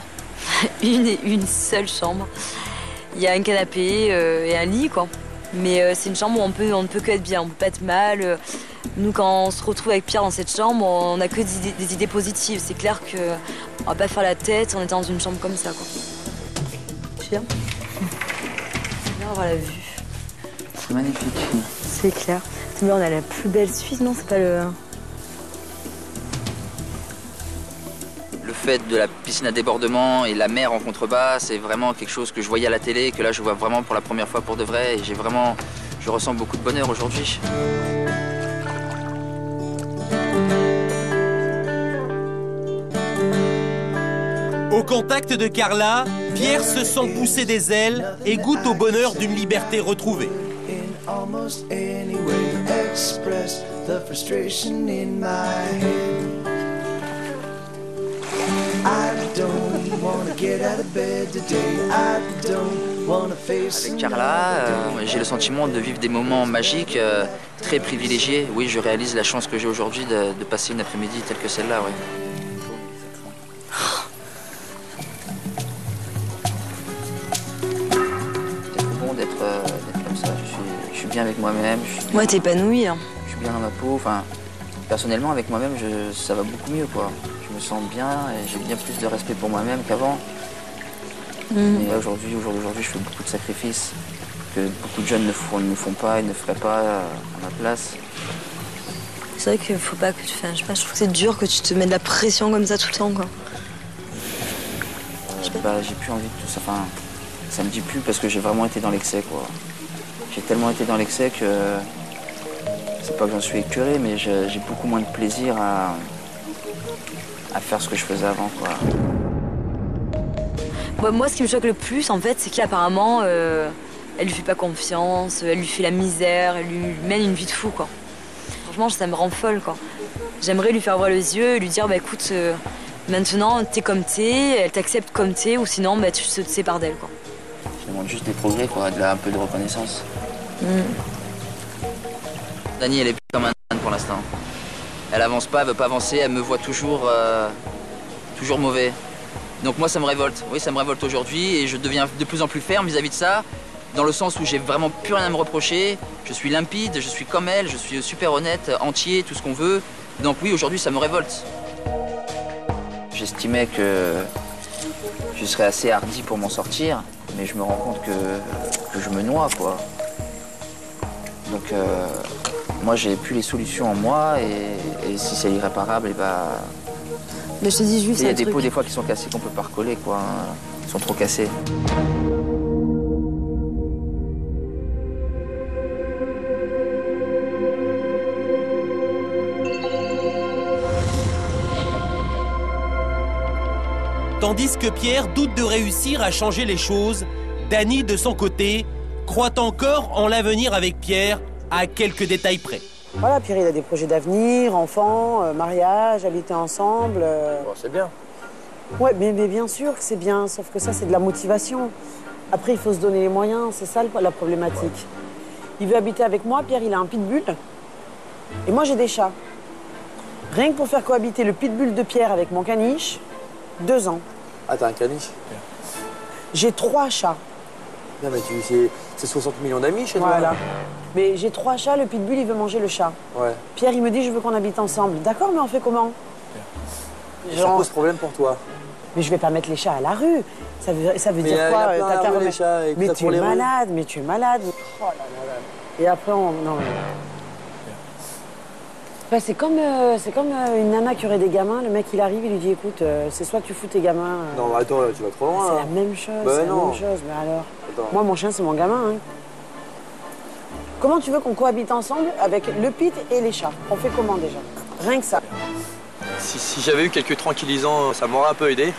une seule chambre. Il y a un canapé et un lit, quoi. Mais c'est une chambre où on ne peut que être bien, on ne peut pas être mal. Nous, quand on se retrouve avec Pierre dans cette chambre, on n'a que des idées positives. C'est clair qu'on va pas faire la tête en étant dans une chambre comme ça, quoi. C'est bien. C'est bien avoir la vue. C'est magnifique. C'est clair. C'est bien, on a la plus belle Suisse, non? C'est pas le... Le fait de la piscine à débordement et la mer en contrebas, c'est vraiment quelque chose que je voyais à la télé, que là je vois vraiment pour la première fois pour de vrai. Et je ressens beaucoup de bonheur aujourd'hui. Au contact de Carla, Pierre se sent pousser des ailes et goûte au bonheur d'une liberté retrouvée. Avec Carla, j'ai le sentiment de vivre des moments magiques, très privilégiés. Oui, je réalise la chance que j'ai aujourd'hui de passer une après-midi telle que celle-là. Ouais. C'est bon d'être comme ça. Je suis bien avec moi-même. Ouais, t'es épanoui. Hein. Je suis bien dans ma peau. Enfin, personnellement, avec moi-même, ça va beaucoup mieux, quoi. Je me sens bien et j'ai bien plus de respect pour moi-même qu'avant. Et aujourd'hui, au jour d'aujourd'hui, je fais beaucoup de sacrifices que beaucoup de jeunes ne font pas et ne feraient pas à ma place. C'est vrai qu'il faut pas que tu fasses. Je sais pas, je trouve que c'est dur que tu te mets de la pression comme ça tout le temps, quoi. J'ai plus envie de tout ça. Enfin, ça me dit plus parce que j'ai vraiment été dans l'excès, quoi. J'ai tellement été dans l'excès que c'est pas que j'en suis écœuré, mais j'ai beaucoup moins de plaisir à faire ce que je faisais avant, quoi. Bah, moi, ce qui me choque le plus, en fait, c'est qu'apparemment, elle lui fait pas confiance, elle lui fait la misère, elle lui mène une vie de fou, quoi. Franchement, ça me rend folle, quoi. J'aimerais lui faire voir les yeux et lui dire, bah écoute, maintenant, t'es comme t'es, elle t'accepte comme t'es, ou sinon, bah, tu te sépares d'elle, quoi. Je demande juste des progrès, quoi, un peu de reconnaissance. Dany, elle est comme un âne pour l'instant. Elle avance pas, elle veut pas avancer, elle me voit toujours mauvais. Donc moi, ça me révolte. Oui, ça me révolte aujourd'hui et je deviens de plus en plus ferme vis-à-vis de ça, dans le sens où j'ai vraiment plus rien à me reprocher. Je suis limpide, je suis comme elle, je suis super honnête, entier, tout ce qu'on veut. Donc oui, aujourd'hui, ça me révolte. J'estimais que je serais assez hardi pour m'en sortir, mais je me rends compte que je me noie, quoi. Donc moi, j'ai plus les solutions en moi et si c'est irréparable, et bah... Mais je te dis juste. Il y a des pots des fois qui sont cassés qu'on peut pas recoller, quoi. Hein. Ils sont trop cassés. Tandis que Pierre doute de réussir à changer les choses, Dany, de son côté, croit encore en l'avenir avec Pierre, à quelques détails près. Voilà, Pierre, il a des projets d'avenir, enfants, mariage, habiter ensemble. Bon, c'est bien. Ouais, mais bien sûr que c'est bien, sauf que ça, c'est de la motivation. Après, il faut se donner les moyens, c'est ça la problématique. Ouais. Il veut habiter avec moi, Pierre, il a un pitbull. Et moi, j'ai des chats. Rien que pour faire cohabiter le pitbull de Pierre avec mon caniche, 2 ans. Ah, t'as un caniche? J'ai 3 chats. Non, mais c'est 60 millions d'amis chez toi. Voilà. Mais j'ai 3 chats, le pitbull, il veut manger le chat. Ouais. Pierre, il me dit, je veux qu'on habite ensemble. D'accord, mais on fait comment? Ça pose problème pour toi. Mais je vais pas mettre les chats à la rue. Ça veut dire quoi? T'as qu'à remettre... chats, mais tu es malade, mais tu es malade. Oh là là. Et après, on... Non, ben, c'est comme une nana qui aurait des gamins. Le mec, il arrive, il lui dit, écoute, c'est soit tu fous tes gamins... Non, mais attends, tu vas trop loin. C'est la même chose, c'est la même chose. Mais alors, moi, mon chien, c'est mon gamin. Hein. Comment tu veux qu'on cohabite ensemble avec le pit et les chats? On fait comment déjà? Rien que ça. Si j'avais eu quelques tranquillisants, ça m'aurait un peu aidé.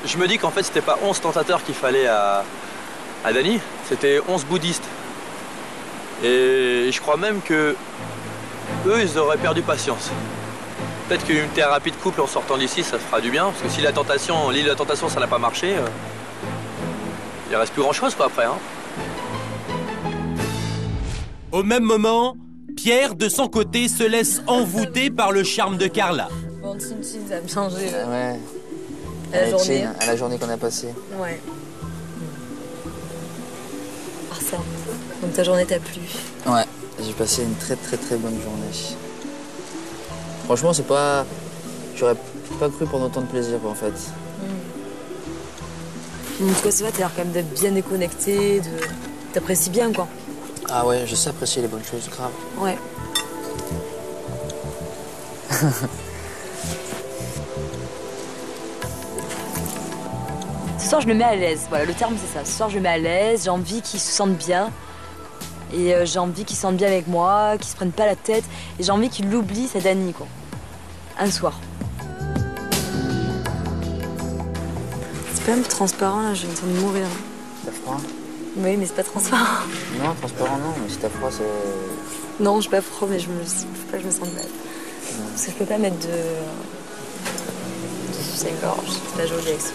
Je me dis qu'en fait, c'était pas 11 tentateurs qu'il fallait à Dany, c'était 11 bouddhistes. Et je crois même que eux, ils auraient perdu patience. Peut-être qu'une thérapie de couple en sortant d'ici, ça fera du bien, parce que si l'île de la tentation, ça n'a pas marché, il reste plus grand-chose quoi après. Hein. Au même moment, Pierre, de son côté, se laisse envoûter par le charme de Carla. Bon, Chin, ça a changé. Ouais. À la journée qu'on a passée. Ouais. Par ça. Donc ta journée t'a plu? Ouais, j'ai passé une très bonne journée. Franchement, c'est pas... J'aurais pas cru prendre autant de plaisir, en fait. En tout cas, c'est vrai, t'as l'air quand même d'être bien déconnecté, t'apprécies bien, quoi. Ah ouais, je sais apprécier les bonnes choses, grave. Ouais. Ce soir, je le mets à l'aise. Voilà, le terme, c'est ça. Ce soir, je le mets à l'aise. J'ai envie qu'il se sente bien. Et j'ai envie qu'il se sente bien avec moi, qu'il se prenne pas la tête. Et j'ai envie qu'il oublie sa Dany, quoi. Un soir. C'est pas un peu transparent, là. J'ai envie de mourir. T'as froid? Oui, mais c'est pas transparent. Non, transparent, non. Mais si t'as froid, c'est... Non, j'ai pas froid, mais faut pas que je me sente mal. Parce que je peux pas mettre de soutien-gorge. C'est pas joli avec ça.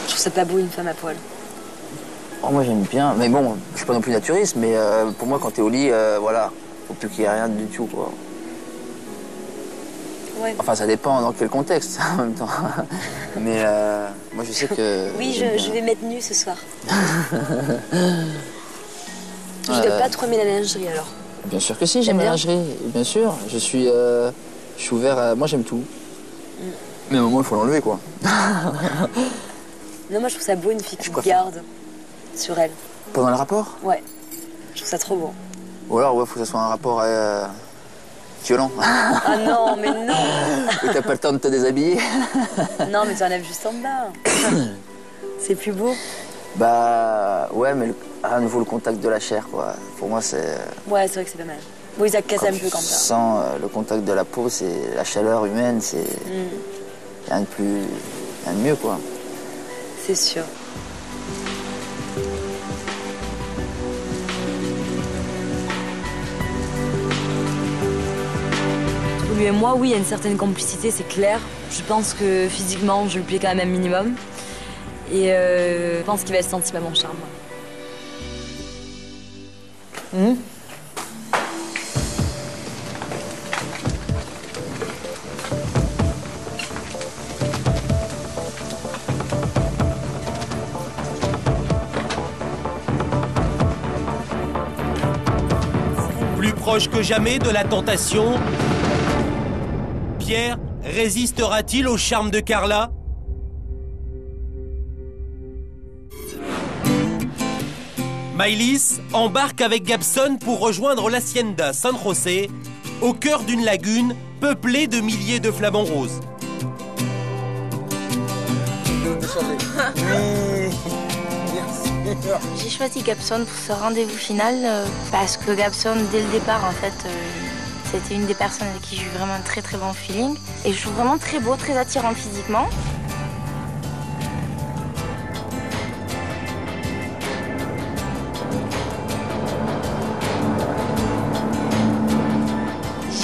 Je trouve ça pas beau, une femme à poil. Oh, moi, j'aime bien. Mais bon, je suis pas non plus naturiste, mais pour moi, quand t'es au lit, voilà, faut plus qu'il y ait rien du tout, quoi. Ouais. Enfin, ça dépend dans quel contexte, en même temps. Mais moi, je sais que... Oui, je vais mettre nue ce soir. Je dois pas trop aimer la lingerie, alors. Bien sûr que si, j'aime la lingerie, bien sûr. Je suis ouvert à... Moi, j'aime tout. Mais à un moment, il faut l'enlever, quoi. Non, moi, je trouve ça beau, une fille qui garde sur elle. Pendant le rapport? Ouais. Je trouve ça trop beau. Ou alors, ouais, faut que ça soit un rapport violent. Ah non, mais non. Et t'as pas le temps de te déshabiller? Non, mais tu enlèves juste en bas. C'est plus beau. Bah, ouais, mais à nouveau, le contact de la chair, quoi. Pour moi, c'est... Ouais, c'est vrai que c'est pas mal. Bon, ça casse un peu quand même. Sans le contact de la peau, c'est la chaleur humaine, c'est... Rien de plus... Rien de mieux, quoi. C'est sûr. Lui et moi, oui, il y a une certaine complicité, c'est clair. Je pense que physiquement, je lui plais quand même un minimum. Et je pense qu'il va être sensible à mon charme. Plus proche que jamais de la tentation, Pierre résistera-t-il au charme de Carla? Maïlis embarque avec Gabson pour rejoindre l'Hacienda San José, au cœur d'une lagune peuplée de milliers de flamants roses. J'ai choisi Gabson pour ce rendez-vous final parce que Gabson, dès le départ, en fait, c'était une des personnes avec qui j'ai eu vraiment un très très bon feeling. Et je trouve vraiment très beau, très attirant physiquement.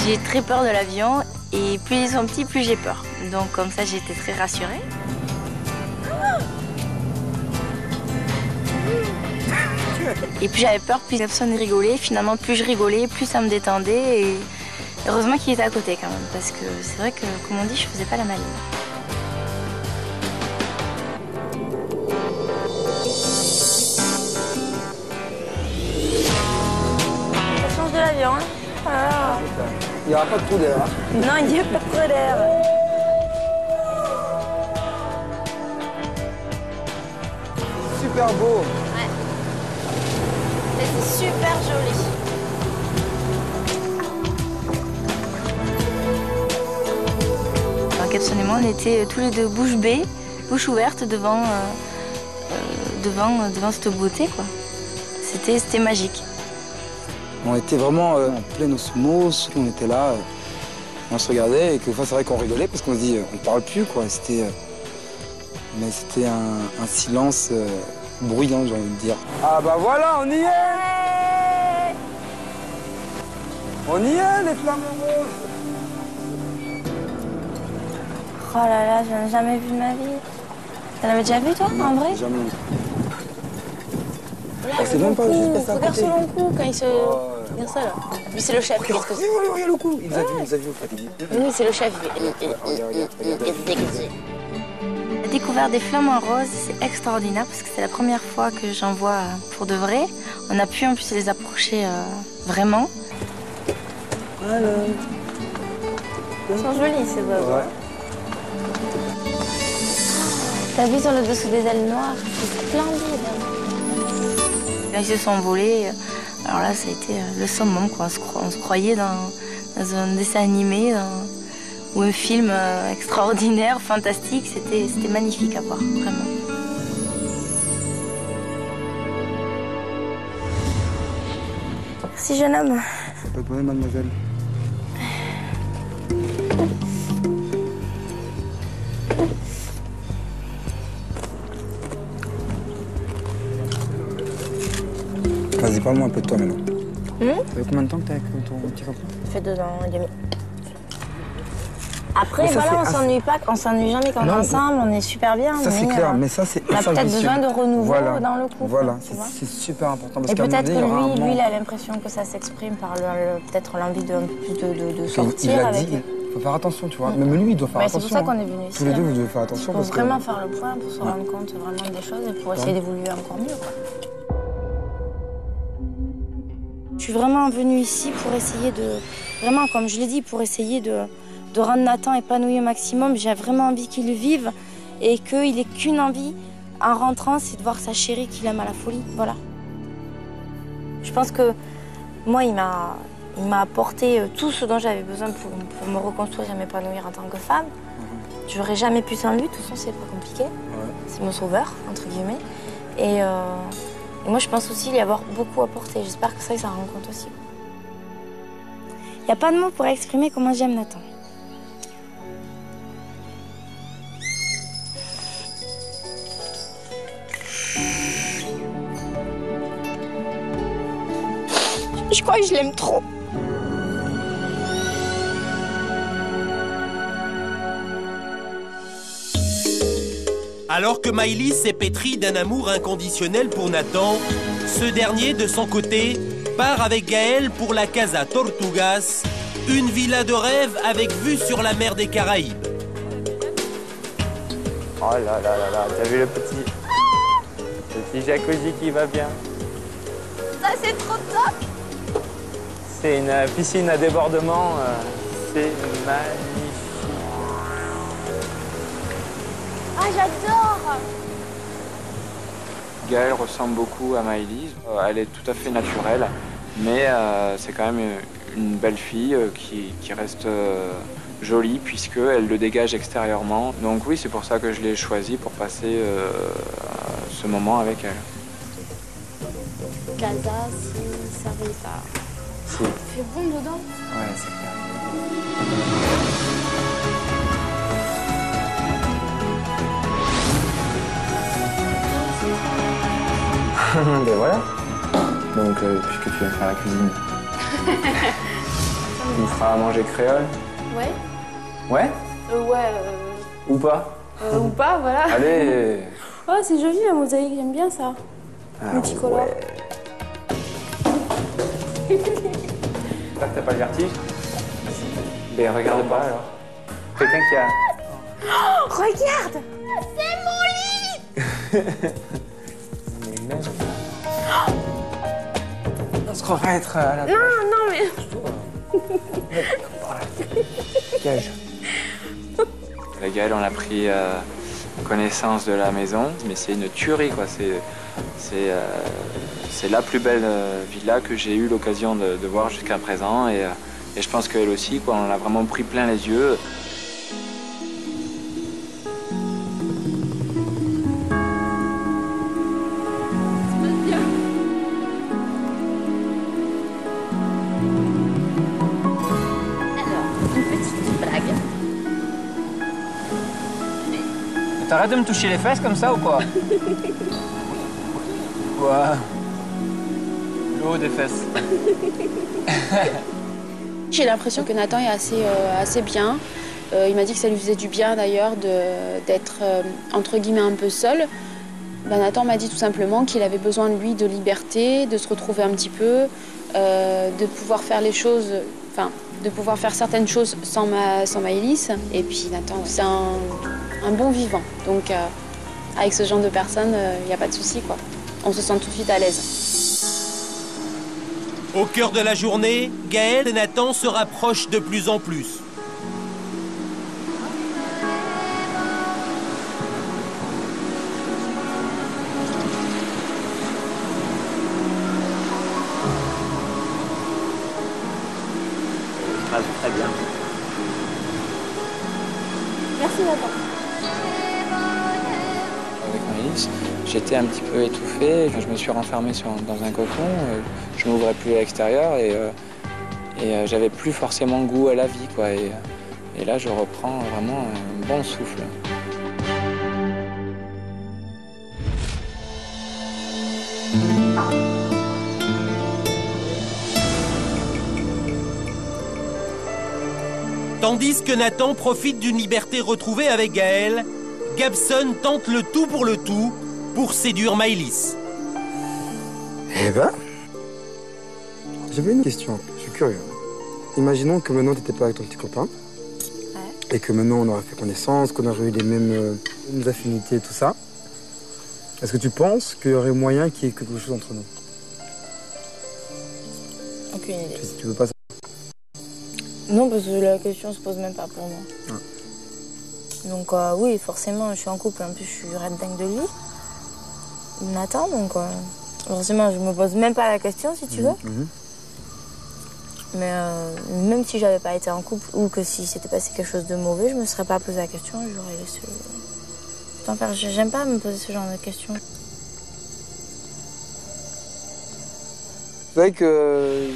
J'ai très peur de l'avion et plus ils sont petits, plus j'ai peur. Donc comme ça, j'ai été très rassurée. Et plus j'avais peur, plus personne ne rigolait. Finalement, plus je rigolais, plus ça me détendait. Et heureusement qu'il était à côté quand même, parce que c'est vrai que, comme on dit, je faisais pas la maline. Ça change de l'avion, hein. Ah. Il n'y aura pas de trou d'air. Non, il n'y a pas de trou d'air. Super beau. C'est super joli. Alors Capson et moi, on était tous les deux bouche bée, bouche ouverte devant cette beauté, quoi. C'était magique. On était vraiment en pleine osmose, on était là, on se regardait et que c'est vrai qu'on rigolait parce qu'on se dit on parle plus, quoi. Mais c'était un silence bruyant, j'ai envie de dire. Ah bah voilà, on y est! On y est, les flamants roses! Oh là là, j'en ai jamais vu de ma vie. T'en avais déjà vu, toi, en vrai? Jamais. On sait même pas juste passer à côté. Regarde ce long cou quand il se... Regarde ça, là. Lui, c'est le chef. Regarde le cou. Il nous a vu, Oui, c'est le chef. La découverte des flamants roses, c'est extraordinaire parce que c'est la première fois que j'en vois pour de vrai. On a pu en plus les approcher vraiment. Voilà. Ils sont jolis, ces oiseaux. Ouais. T'as vu sur le dessous des ailes noires? C'est splendide. Là, ils se sont envolés. Alors là, ça a été le summum, quoi. On se croyait dans un dessin animé ou un film extraordinaire, fantastique. C'était magnifique à voir, vraiment. Merci, jeune homme. Pas de problème, mademoiselle. Vas-y, parle-moi un peu de toi maintenant. Ça fait combien de temps que t'es avec ton petit copain? Ça fait 2 ans et demi. Après, voilà, on s'ennuie pas, on s'ennuie jamais quand on est ensemble, on est super bien. Ça, c'est clair, mais ça, c'est on a peut-être besoin de renouveau dans le couple. Voilà, c'est super important. Parce et peut-être que lui, il a a l'impression que ça s'exprime par peut-être l'envie de sortir avec. Il faut faire attention, tu vois. Même lui, il doit faire attention. C'est pour ça qu'on est venus ici. Tous les deux, vous devez faire attention. Pour vraiment faire le point, pour se rendre compte vraiment des choses et pour essayer d'évoluer encore mieux. Je suis vraiment venue ici pour essayer de, vraiment comme je l'ai dit, pour essayer de rendre Nathan épanoui au maximum. J'ai vraiment envie qu'il vive et qu'il ait qu'une envie en rentrant, c'est de voir sa chérie qu'il aime à la folie. Voilà. Je pense que moi, il m'a apporté tout ce dont j'avais besoin pour me reconstruire et m'épanouir en tant que femme. J'aurais jamais pu sans lui, de toute façon, c'est pas compliqué. C'est mon sauveur, entre guillemets. Et moi, je pense aussi lui avoir beaucoup apporté. J'espère que ça rend compte aussi. Il n'y a pas de mots pour exprimer comment j'aime Nathan. Je crois que je l'aime trop. Alors que Maëlys s'est pétrie d'un amour inconditionnel pour Nathan, ce dernier, de son côté, part avec Gaël pour la Casa Tortugas, une villa de rêve avec vue sur la mer des Caraïbes. Oh là là là là, t'as vu le petit jacuzzi qui va bien? Ça, c'est trop top! C'est une piscine à débordement, c'est magnifique. Ah, j'adore! Gaëlle ressemble beaucoup à Maëlys. Elle est tout à fait naturelle, mais c'est quand même une belle fille qui reste jolie puisqu'elle le dégage extérieurement. Donc oui, c'est pour ça que je l'ai choisie, pour passer ce moment avec elle. Casa, si ça va pas. Merci. Il fait bon dedans. Ouais, c'est clair. Ben voilà. Donc, puisque tu viens faire la cuisine, tu me feras à manger créole. Ouais. Ouais? Ouais. Ou pas? Ou pas, voilà. Allez. Oh, c'est joli la mosaïque, j'aime bien ça. Multicolore. Ouais. J'espère que t'as pas le vertige. Ben regarde pas alors. Quelqu'un qui a... Oh, regarde! C'est mon lit! Mais même... On se croirait être à la... Non, non, mais... Gage. Avec Gaël, on a pris connaissance de la maison, mais c'est une tuerie, quoi. C'est la plus belle villa que j'ai eu l'occasion de voir jusqu'à présent. Et je pense qu'elle aussi, quoi, on en a vraiment pris plein les yeux. T'arrêtes de me toucher les fesses comme ça ou quoi? Quoi? Le haut des fesses. J'ai l'impression que Nathan est assez bien. Il m'a dit que ça lui faisait du bien d'ailleurs d'être entre guillemets un peu seul. Nathan m'a dit tout simplement qu'il avait besoin de lui de liberté, de se retrouver un petit peu, de pouvoir faire les choses, enfin de pouvoir faire certaines choses sans Maëlys. Et puis Nathan, c'est un bon vivant. Donc avec ce genre de personnes, il n'y a pas de souci, quoi. On se sent tout de suite à l'aise. Au cœur de la journée, Gaël et Nathan se rapprochent de plus en plus. Très bien. Merci Nathan. Avec Maëlys, j'étais un petit peu étouffé. Je me suis renfermé dans un cocon. Je ne m'ouvrais plus à l'extérieur et j'avais plus forcément goût à la vie, quoi. Et là, je reprends vraiment un bon souffle. Tandis que Nathan profite d'une liberté retrouvée avec Gaël, Gabson tente le tout pour séduire Maëlys. Eh ben, j'avais une question, je suis curieux. Imaginons que maintenant tu n'étais pas avec ton petit copain, et que maintenant on aurait fait connaissance, qu'on aurait eu les mêmes affinités et tout ça. Est-ce que tu penses qu'il y aurait moyen qu'il y ait quelque chose entre nous? Aucune idée. Si tu veux pas ça. Non, parce que la question se pose même pas pour moi. Ah. Donc oui, forcément, je suis en couple, en plus je suis red dingue de lui. Nathan, donc forcément, je me pose même pas la question, si tu veux. Mais même si j'avais pas été en couple ou que si s'était passé quelque chose de mauvais, je me serais pas posé la question, j'aurais laissé... Enfin, j'aime pas me poser ce genre de questions. C'est vrai que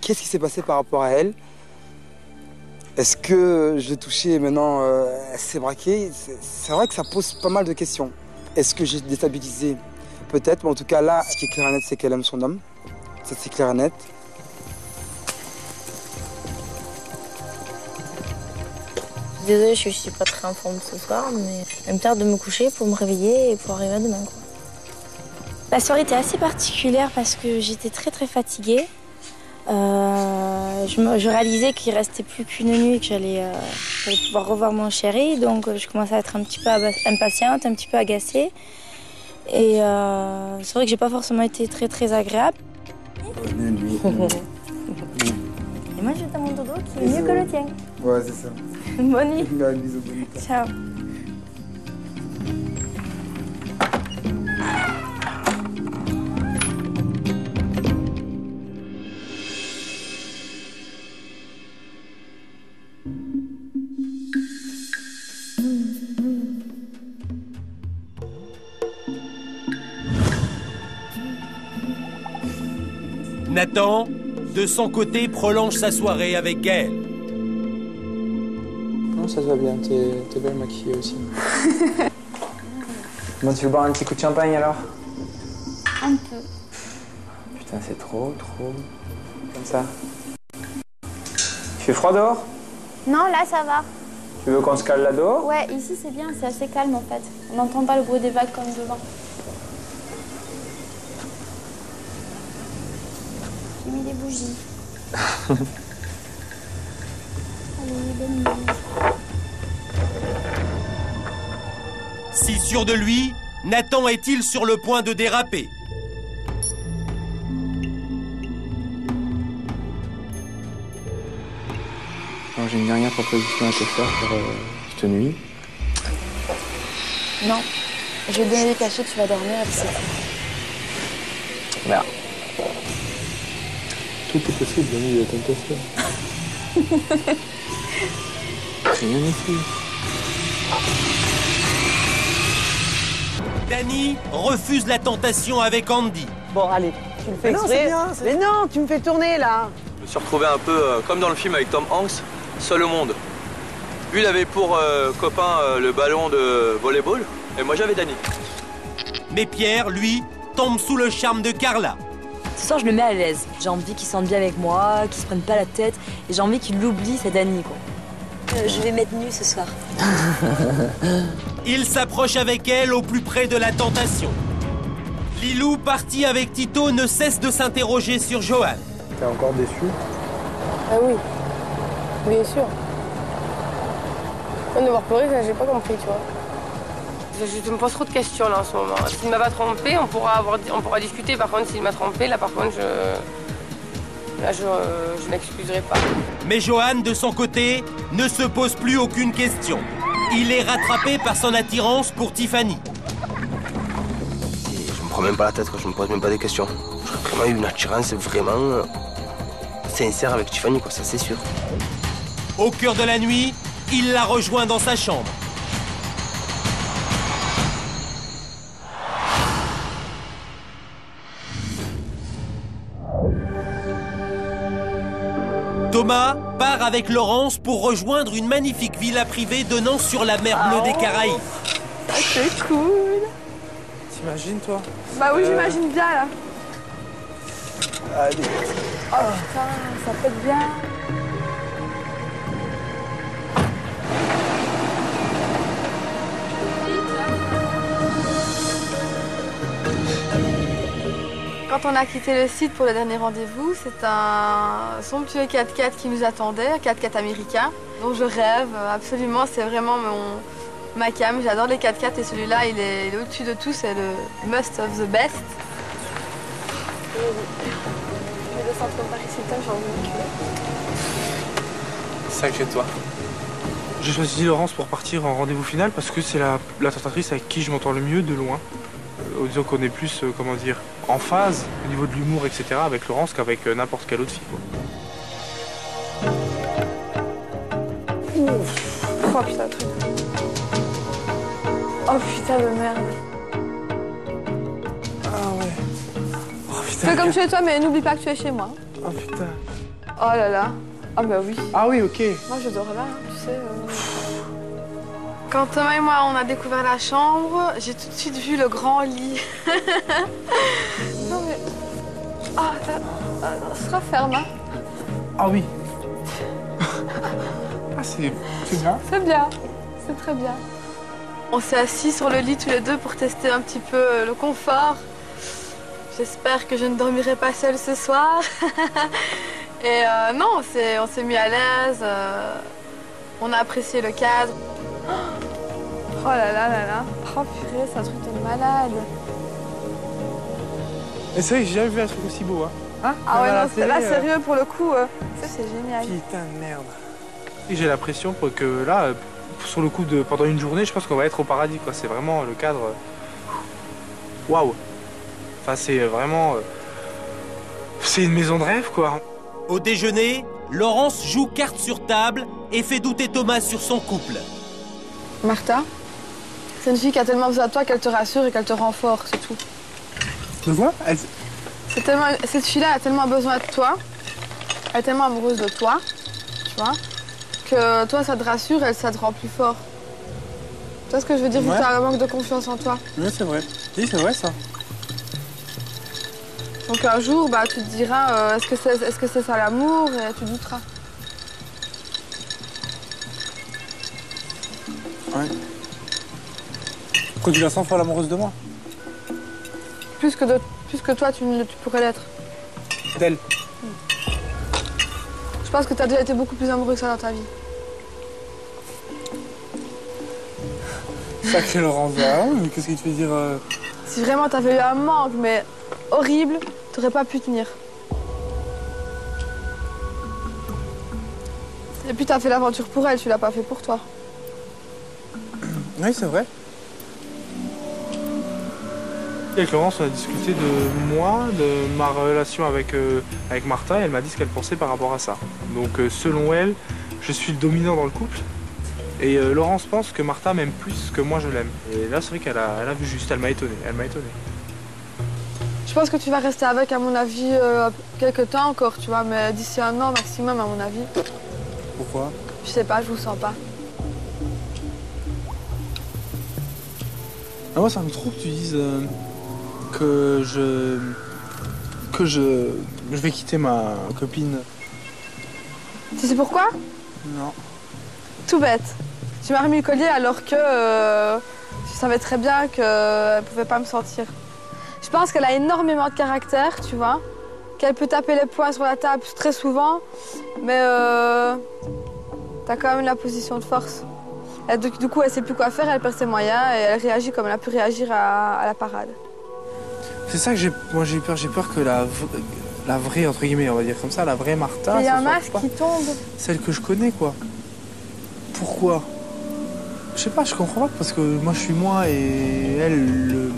qu'est-ce qui s'est passé par rapport à elle? Est-ce que je l'ai touchée et maintenant elle s'est braquée? C'est vrai que ça pose pas mal de questions. Est-ce que j'ai déstabilisé? Peut-être, mais en tout cas là, ce qui est clair et net, c'est qu'elle aime son homme. Ça, c'est clair et net. Désolée, je suis pas très en forme ce soir, mais il me tarde de me coucher pour me réveiller et pour arriver à demain, quoi. La soirée était assez particulière parce que j'étais très fatiguée. Je réalisais qu'il restait plus qu'une nuit et que j'allais pouvoir revoir mon chéri, donc je commençais à être un petit peu impatiente, un petit peu agacée. Et c'est vrai que j'ai pas forcément été très agréable. Et moi, j'ai mon dodo qui est mieux que le tien. Ouais, c'est ça. Bonne nuit. Bisous, bonne nuit. Ciao. Nathan, de son côté, prolonge sa soirée avec Gaël. Non, ça te va bien, t'es belle maquillée aussi. Bon, tu veux boire un petit coup de champagne alors? Un peu. Putain, c'est trop. Comme ça. Il fait froid dehors? Non, là, ça va. Tu veux qu'on se cale là dehors? Ouais, ici, c'est bien, c'est assez calme, en fait. On n'entend pas le bruit des vagues comme devant. J'ai mis des bougies. Allez, bonne nuit. Si sûr de lui, Nathan est-il sur le point de déraper? Alors, j'ai une dernière proposition à te faire pour cette nuit. Non. Je vais te donner des cachets, tu vas dormir et puis c'est tout. Merde. Tout est possible, la nuit de la tentation. Rien n'est fait. Dany refuse la tentation avec Andy. Bon, allez, tu me fais exprès. Mais non, tu me fais tourner, là. Je me suis retrouvé un peu comme dans le film avec Tom Hanks, seul au monde. Lui, il avait pour copain le ballon de volleyball, et moi j'avais Dany. Mais Pierre, lui, tombe sous le charme de Carla. Ce soir, je le mets à l'aise. J'ai envie qu'il se sente bien avec moi, qu'il se prenne pas la tête, et j'ai envie qu'il l'oublie, cette Dany, quoi. Je vais mettre nue ce soir. Il s'approche avec elle au plus près de la tentation. Lilou, parti avec Tito, ne cesse de s'interroger sur Johan. T'es encore déçu? Ah oui, bien sûr. On devoir pleurer, ça j'ai pas compris, tu vois. Je me pose trop de questions là en ce moment. S'il m'a pas trompé, on pourra discuter. Par contre, s'il m'a trompé, là par contre, je m'excuserai pas. Mais Johan, de son côté, ne se pose plus aucune question. Il est rattrapé par son attirance pour Tiffany. Je me prends même pas la tête, quoi. Je me pose même pas des questions. J'ai vraiment eu une attirance vraiment sincère avec Tiffany, quoi, ça c'est sûr. Au cœur de la nuit, il la rejoint dans sa chambre. Thomas part avec Laurence pour rejoindre une magnifique villa privée donnant sur la mer bleue des Caraïbes. Ça, c'est cool. T'imagines, toi? Bah oui, j'imagine bien, là. Allez. Oh putain, ça peut être bien. Quand on a quitté le site pour le dernier rendez-vous, c'est un somptueux 4x4 qui nous attendait, un 4x4 américain, dont je rêve absolument. C'est vraiment ma cam. J'adore les 4x4 et celui-là, il est au-dessus de tout. C'est le must of the best. Je vais descendre comme Paris-Hilton, j'ai envie de culer. Sacré toi. J'ai choisi Laurence pour partir en rendez-vous final parce que c'est la tentatrice avec qui je m'entends le mieux de loin. Disons qu'on est plus, comment dire, en phase au niveau de l'humour, etc. avec Laurence qu'avec n'importe quelle autre fille, quoi. Ouf. Oh putain, truc. Oh putain de merde. Ah ouais. Oh putain. Fais comme chez toi, mais n'oublie pas que tu es chez moi. Oh putain. Oh là là. Ah bah oui. Ah oui, ok. Moi je dors là, tu sais. Quand Thomas et moi on a découvert la chambre, j'ai tout de suite vu le grand lit. Non mais... Ah, ça sera ferme, hein. Ah oui. Ah c'est bien. C'est bien, c'est très bien. On s'est assis sur le lit tous les deux pour tester un petit peu le confort. J'espère que je ne dormirai pas seule ce soir. Et non, on s'est mis à l'aise. On a apprécié le cadre. Oh là là là là. Oh purée, c'est un truc de malade. Et c'est vrai que j'ai jamais vu un truc aussi beau, hein. Ah ouais, non, là, sérieux, pour le coup, ça c'est génial. Putain de merde. Et j'ai l'impression que là, sur le coup, pendant une journée, je pense qu'on va être au paradis, quoi. C'est vraiment le cadre... Waouh. Enfin, c'est vraiment... C'est une maison de rêve, quoi. Au déjeuner, Laurence joue carte sur table et fait douter Thomas sur son couple. Martha, c'est une fille qui a tellement besoin de toi qu'elle te rassure et qu'elle te rend fort, c'est tout. De quoi? Cette fille-là a tellement besoin de toi elle est tellement amoureuse de toi, tu vois, que toi, ça te rassure et ça te rend plus fort. Tu vois ce que je veux dire? Ouais. Tu as un manque de confiance en toi. Oui, c'est vrai. Oui, c'est vrai, ça. Donc un jour, bah, tu te diras, est-ce que c'est ça l'amour? Et tu douteras. Ouais. Pourquoi tu la sens folle amoureuse de moi? Plus que toi, tu pourrais l'être. D'elle. Je pense que tu as déjà été beaucoup plus amoureux que ça dans ta vie. Sacré Lorenza, mais qu'est-ce qui te fait dire... Si vraiment tu avais eu un manque, mais horrible, tu n'aurais pas pu tenir. Et puis tu as fait l'aventure pour elle, tu l'as pas fait pour toi. Oui, c'est vrai. Avec Laurence, on a discuté de moi, de ma relation avec Martha, et elle m'a dit ce qu'elle pensait par rapport à ça. Donc selon elle, je suis le dominant dans le couple. Et Laurence pense que Martha m'aime plus que moi je l'aime. Et là, c'est vrai qu'elle a vu juste, elle m'a étonné. Je pense que tu vas rester avec, à mon avis, quelques temps encore, tu vois, mais d'ici 1 an maximum, à mon avis. Pourquoi? Je sais pas, je vous sens pas. Ah, moi, ça me trouve que tu dises que je vais quitter ma copine. Tu sais pourquoi? Non. Tout bête. Tu m'as remis le collier alors que tu savais très bien qu'elle pouvait pas me sentir. Je pense qu'elle a énormément de caractère, tu vois, qu'elle peut taper les poings sur la table très souvent, mais t'as quand même la position de force. Et du coup, elle sait plus quoi faire, elle perd ses moyens et elle réagit comme elle a pu réagir à la parade. C'est ça que j'ai eu peur. J'ai peur que la vraie, entre guillemets, on va dire comme ça, la vraie Martha... Il y a un masque qui tombe. Celle que je connais, quoi. Pourquoi? Je sais pas, je comprends pas, parce que moi je suis moi et elle,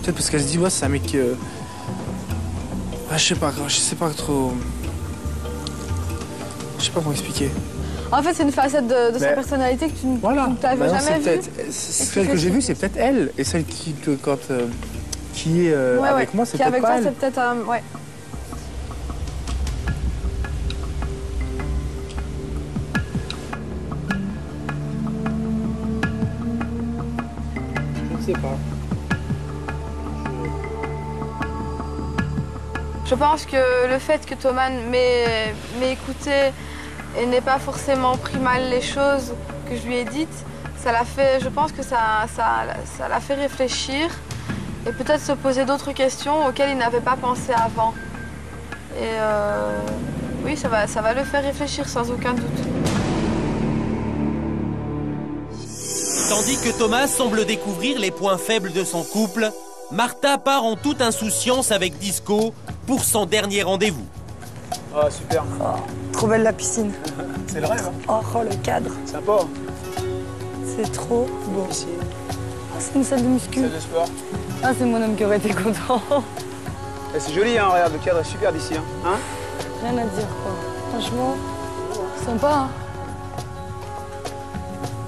peut-être parce qu'elle se dit, ouais, c'est un mec... je sais pas trop... Je sais pas comment expliquer. En fait, c'est une facette de sa personnalité que tu ne t'avais jamais vue. Celle que j'ai vue, c'est peut-être elle. Et celle qui est avec moi, c'est peut-être pas elle. C'est peut-être ouais. Je ne sais pas. Je pense que le fait que Thomas m'ait écouté et n'ait pas forcément pris mal les choses que je lui ai dites, ça l'a fait, je pense que ça l'a fait réfléchir et peut-être se poser d'autres questions auxquelles il n'avait pas pensé avant. Et oui, ça va le faire réfléchir sans aucun doute. Tandis que Thomas semble découvrir les points faibles de son couple, Martha part en toute insouciance avec Disco pour son dernier rendez-vous. Ah, super. Oh, trop belle la piscine. C'est le rêve. Hein. Oh, le cadre. Sympa. C'est trop beau. Ah, c'est une salle de muscu. Salle de sport. Ah, c'est mon homme qui aurait été content. C'est joli, hein, regarde, le cadre est super d'ici. Hein, rien à dire, quoi. Franchement, sympa. Hein.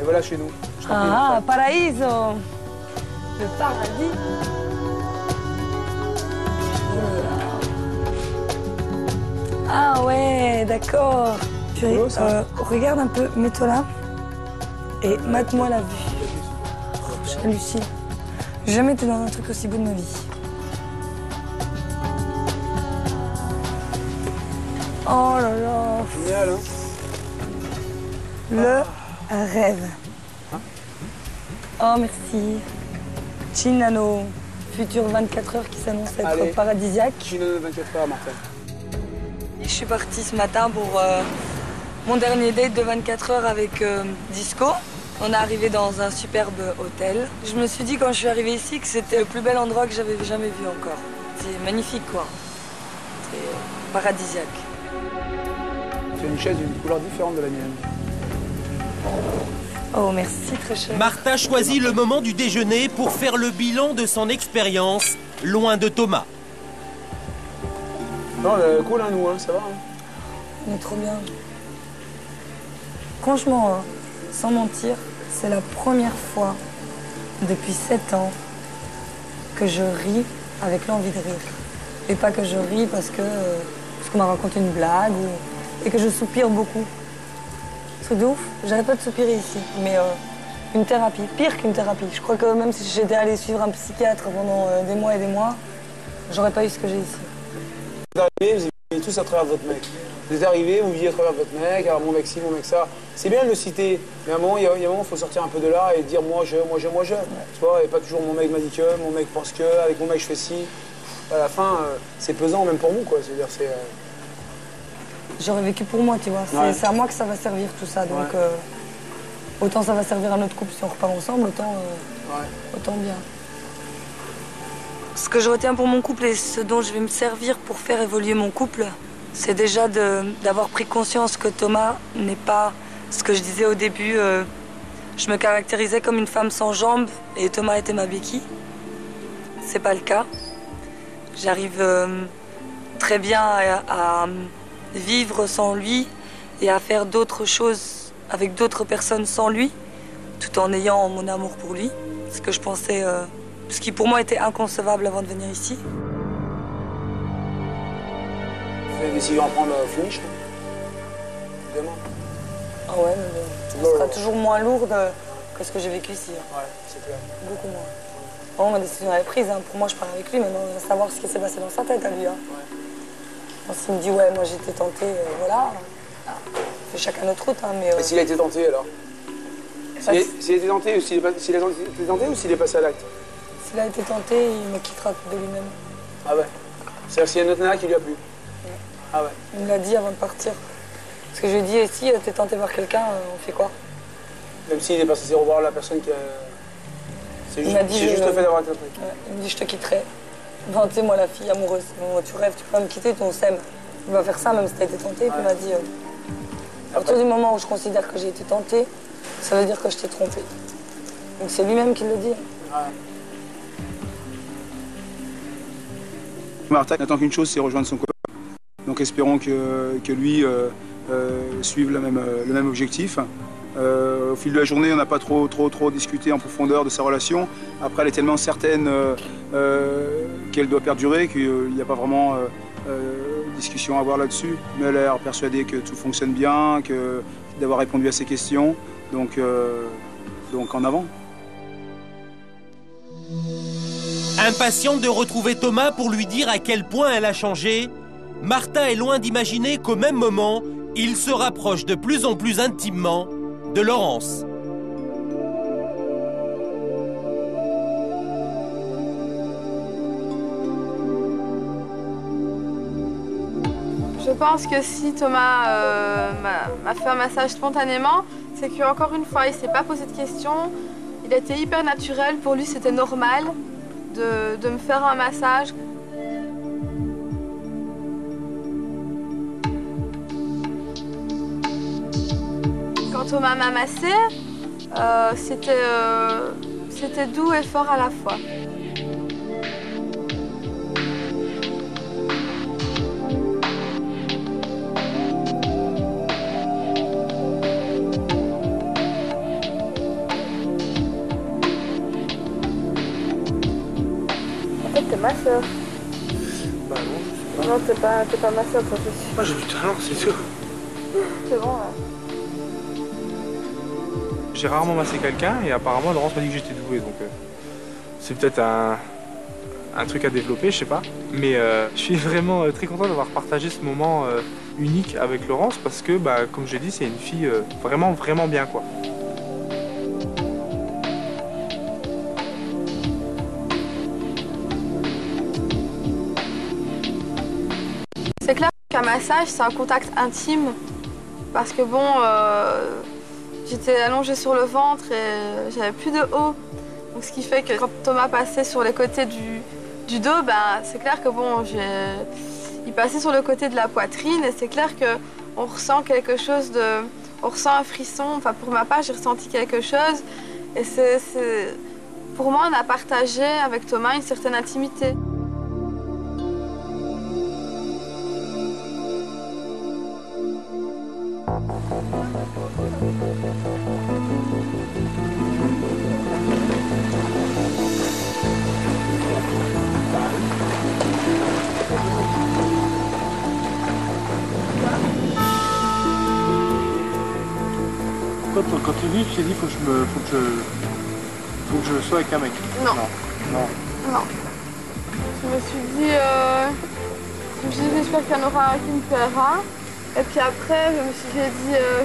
Et voilà chez nous. Ah, Paraíso. Le paradis. Ah ouais, d'accord. Regarde un peu, mets-toi là et mate-moi la vue. J'hallucine. J'ai jamais été dans un truc aussi beau de ma vie. Oh là là. Génial, hein. Le rêve. Oh, merci. Chinano, futur 24 heures qui s'annonce être paradisiaque. Chinano 24 heures, Martin. Je suis partie ce matin pour mon dernier date de 24 heures avec Disco. On est arrivé dans un superbe hôtel. Je me suis dit quand je suis arrivée ici que c'était le plus bel endroit que j'avais jamais vu encore. C'est magnifique, quoi. C'est paradisiaque. Tu as une chaise d'une couleur différente de la mienne. Oh, merci, très cher. Martha choisit le moment du déjeuner pour faire le bilan de son expérience, loin de Thomas. Non, cool, hein, nous, hein, ça va. Hein. On est trop bien. Franchement, hein, sans mentir, c'est la première fois depuis 7 ans que je ris avec l'envie de rire. Et pas que je ris parce que qu'on m'a raconté une blague et que je soupire beaucoup. Truc de ouf, j'arrête pas de soupirer ici. Mais une thérapie, pire qu'une thérapie. Je crois que même si j'étais allée suivre un psychiatre pendant des mois et des mois, j'aurais pas eu ce que j'ai ici. Vous arrivez, vous vivez tous à travers votre mec. Vous êtes arrivés, vous vivez à travers votre mec, alors mon mec ci, mon mec ça. C'est bien de le citer, mais à un moment, il y a un moment, il faut sortir un peu de là et dire moi je. Tu vois, et pas toujours mon mec m'a dit que, mon mec pense que, avec mon mec je fais ci. À la fin, c'est pesant même pour vous, quoi. C'est-à-dire, c'est. J'aurais vécu pour moi, tu vois. C'est à moi que ça va servir tout ça. Donc, autant ça va servir à notre couple si on repart ensemble, autant bien. Ce que je retiens pour mon couple et ce dont je vais me servir pour faire évoluer mon couple, c'est déjà d'avoir pris conscience que Thomas n'est pas ce que je disais au début. Je me caractérisais comme une femme sans jambes et Thomas était ma béquille. C'est pas le cas. J'arrive très bien à vivre sans lui et à faire d'autres choses avec d'autres personnes sans lui, tout en ayant mon amour pour lui. Ce que je pensais, ce qui pour moi était inconcevable avant de venir ici. Vous avez décidé d'en prendre finish, évidemment. Ah ouais, mais ce sera toujours moins lourd que ce que j'ai vécu ici. Ouais, c'est clair. Beaucoup moins. Bon, ma décision est prise, hein. Pour moi je pars avec lui, maintenant on va savoir ce qui s'est passé dans sa tête à lui. Hein. Ouais. S'il me dit ouais, moi j'étais tentée, voilà, on fait chacun notre route. Hein, mais, Et s'il a été tenté alors? S'il a été tenté ou s'il est tenté ou s'il est passé à l'acte? S'il a été tenté, il me quittera de lui-même. Ah ouais. C'est-à-dire s'il y a une autre nana qui lui a plu? Ouais. Ah ouais. Il me l'a dit avant de partir. Parce que je lui ai dit, et si t'es tenté par quelqu'un, on fait quoi? Même s'il n'est pas censé revoir la personne qui a... C'est juste le fait d'avoir été tenté. Ouais, il me dit, je te quitterai. Ben, tu sais, moi, la fille amoureuse, bon, tu rêves, tu peux pas me quitter, on s'aime. Il va faire ça, même si t'as été tenté. Puis il m'a dit, à partir du moment où je considère que j'ai été tentée, ça veut dire que je t'ai trompée. Donc c'est lui-même qui le dit. Ouais. Martha n'attend qu'une chose, c'est rejoindre son copain. Donc espérons que lui suive le même objectif. Au fil de la journée, on n'a pas trop discuté en profondeur de sa relation. Après, elle est tellement certaine qu'elle doit perdurer qu'il n'y a pas vraiment discussion à avoir là-dessus. Mais elle a l'air persuadée que tout fonctionne bien, d'avoir répondu à ses questions. Donc en avant. Impatiente de retrouver Thomas pour lui dire à quel point elle a changé, Martha est loin d'imaginer qu'au même moment, il se rapproche de plus en plus intimement de Laurence. Je pense que si Thomas m'a fait un massage spontanément, c'est qu'encore une fois, il ne s'est pas posé de questions. Il a été hyper naturel. Pour lui, c'était normal de me faire un massage. Quand Thomas m'a massé, c'était doux et fort à la fois. T'es ma soeur. Bah non. Non, t'es pas ma soeur, ça c'est sûr. Moi j'ai du talent, c'est tout. C'est bon, là. J'ai rarement massé quelqu'un et apparemment Laurence m'a dit que j'étais doué, donc c'est peut-être un truc à développer, je sais pas. Mais je suis vraiment très content d'avoir partagé ce moment unique avec Laurence parce que, bah, comme je l'ai dit, c'est une fille vraiment bien, quoi. C'est clair qu'un massage, c'est un contact intime. Parce que bon, j'étais allongée sur le ventre et j'avais plus de haut. Donc ce qui fait que quand Thomas passait sur les côtés du dos, ben, c'est clair que bon, il passait sur le côté de la poitrine et c'est clair qu'on ressent quelque chose de... On ressent un frisson. Enfin, pour ma part, j'ai ressenti quelque chose. Et pour moi, on a partagé avec Thomas une certaine intimité. Quand tu es venu, tu t'es dit faut que je sois avec un mec. Non. Non. Non. Je me suis dit, j'espère qu'il y en aura un qui me plaira. Et puis après, je me suis dit,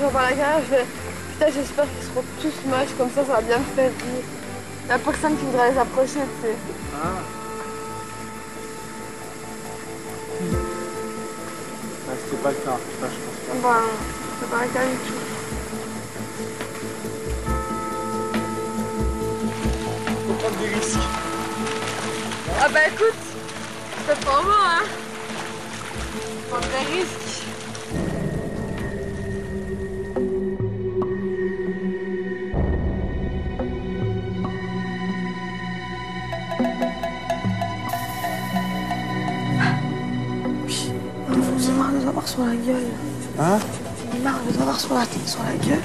j'en parle à quelqu'un, je vais, putain, j'espère qu'ils seront tous moches, comme ça va bien me faire rire. Il n'y a personne qui voudrait les approcher, tu sais. Ah. C'était pas le cas, ça, je pense pas. Ben, c'est pas le cas du tout. Faut prendre des risques. Ah bah écoute, c'est pas moi, hein. Prendre des risques. J'ai marre de les avoir sur la gueule. Hein? J'ai marre de les avoir sur la gueule.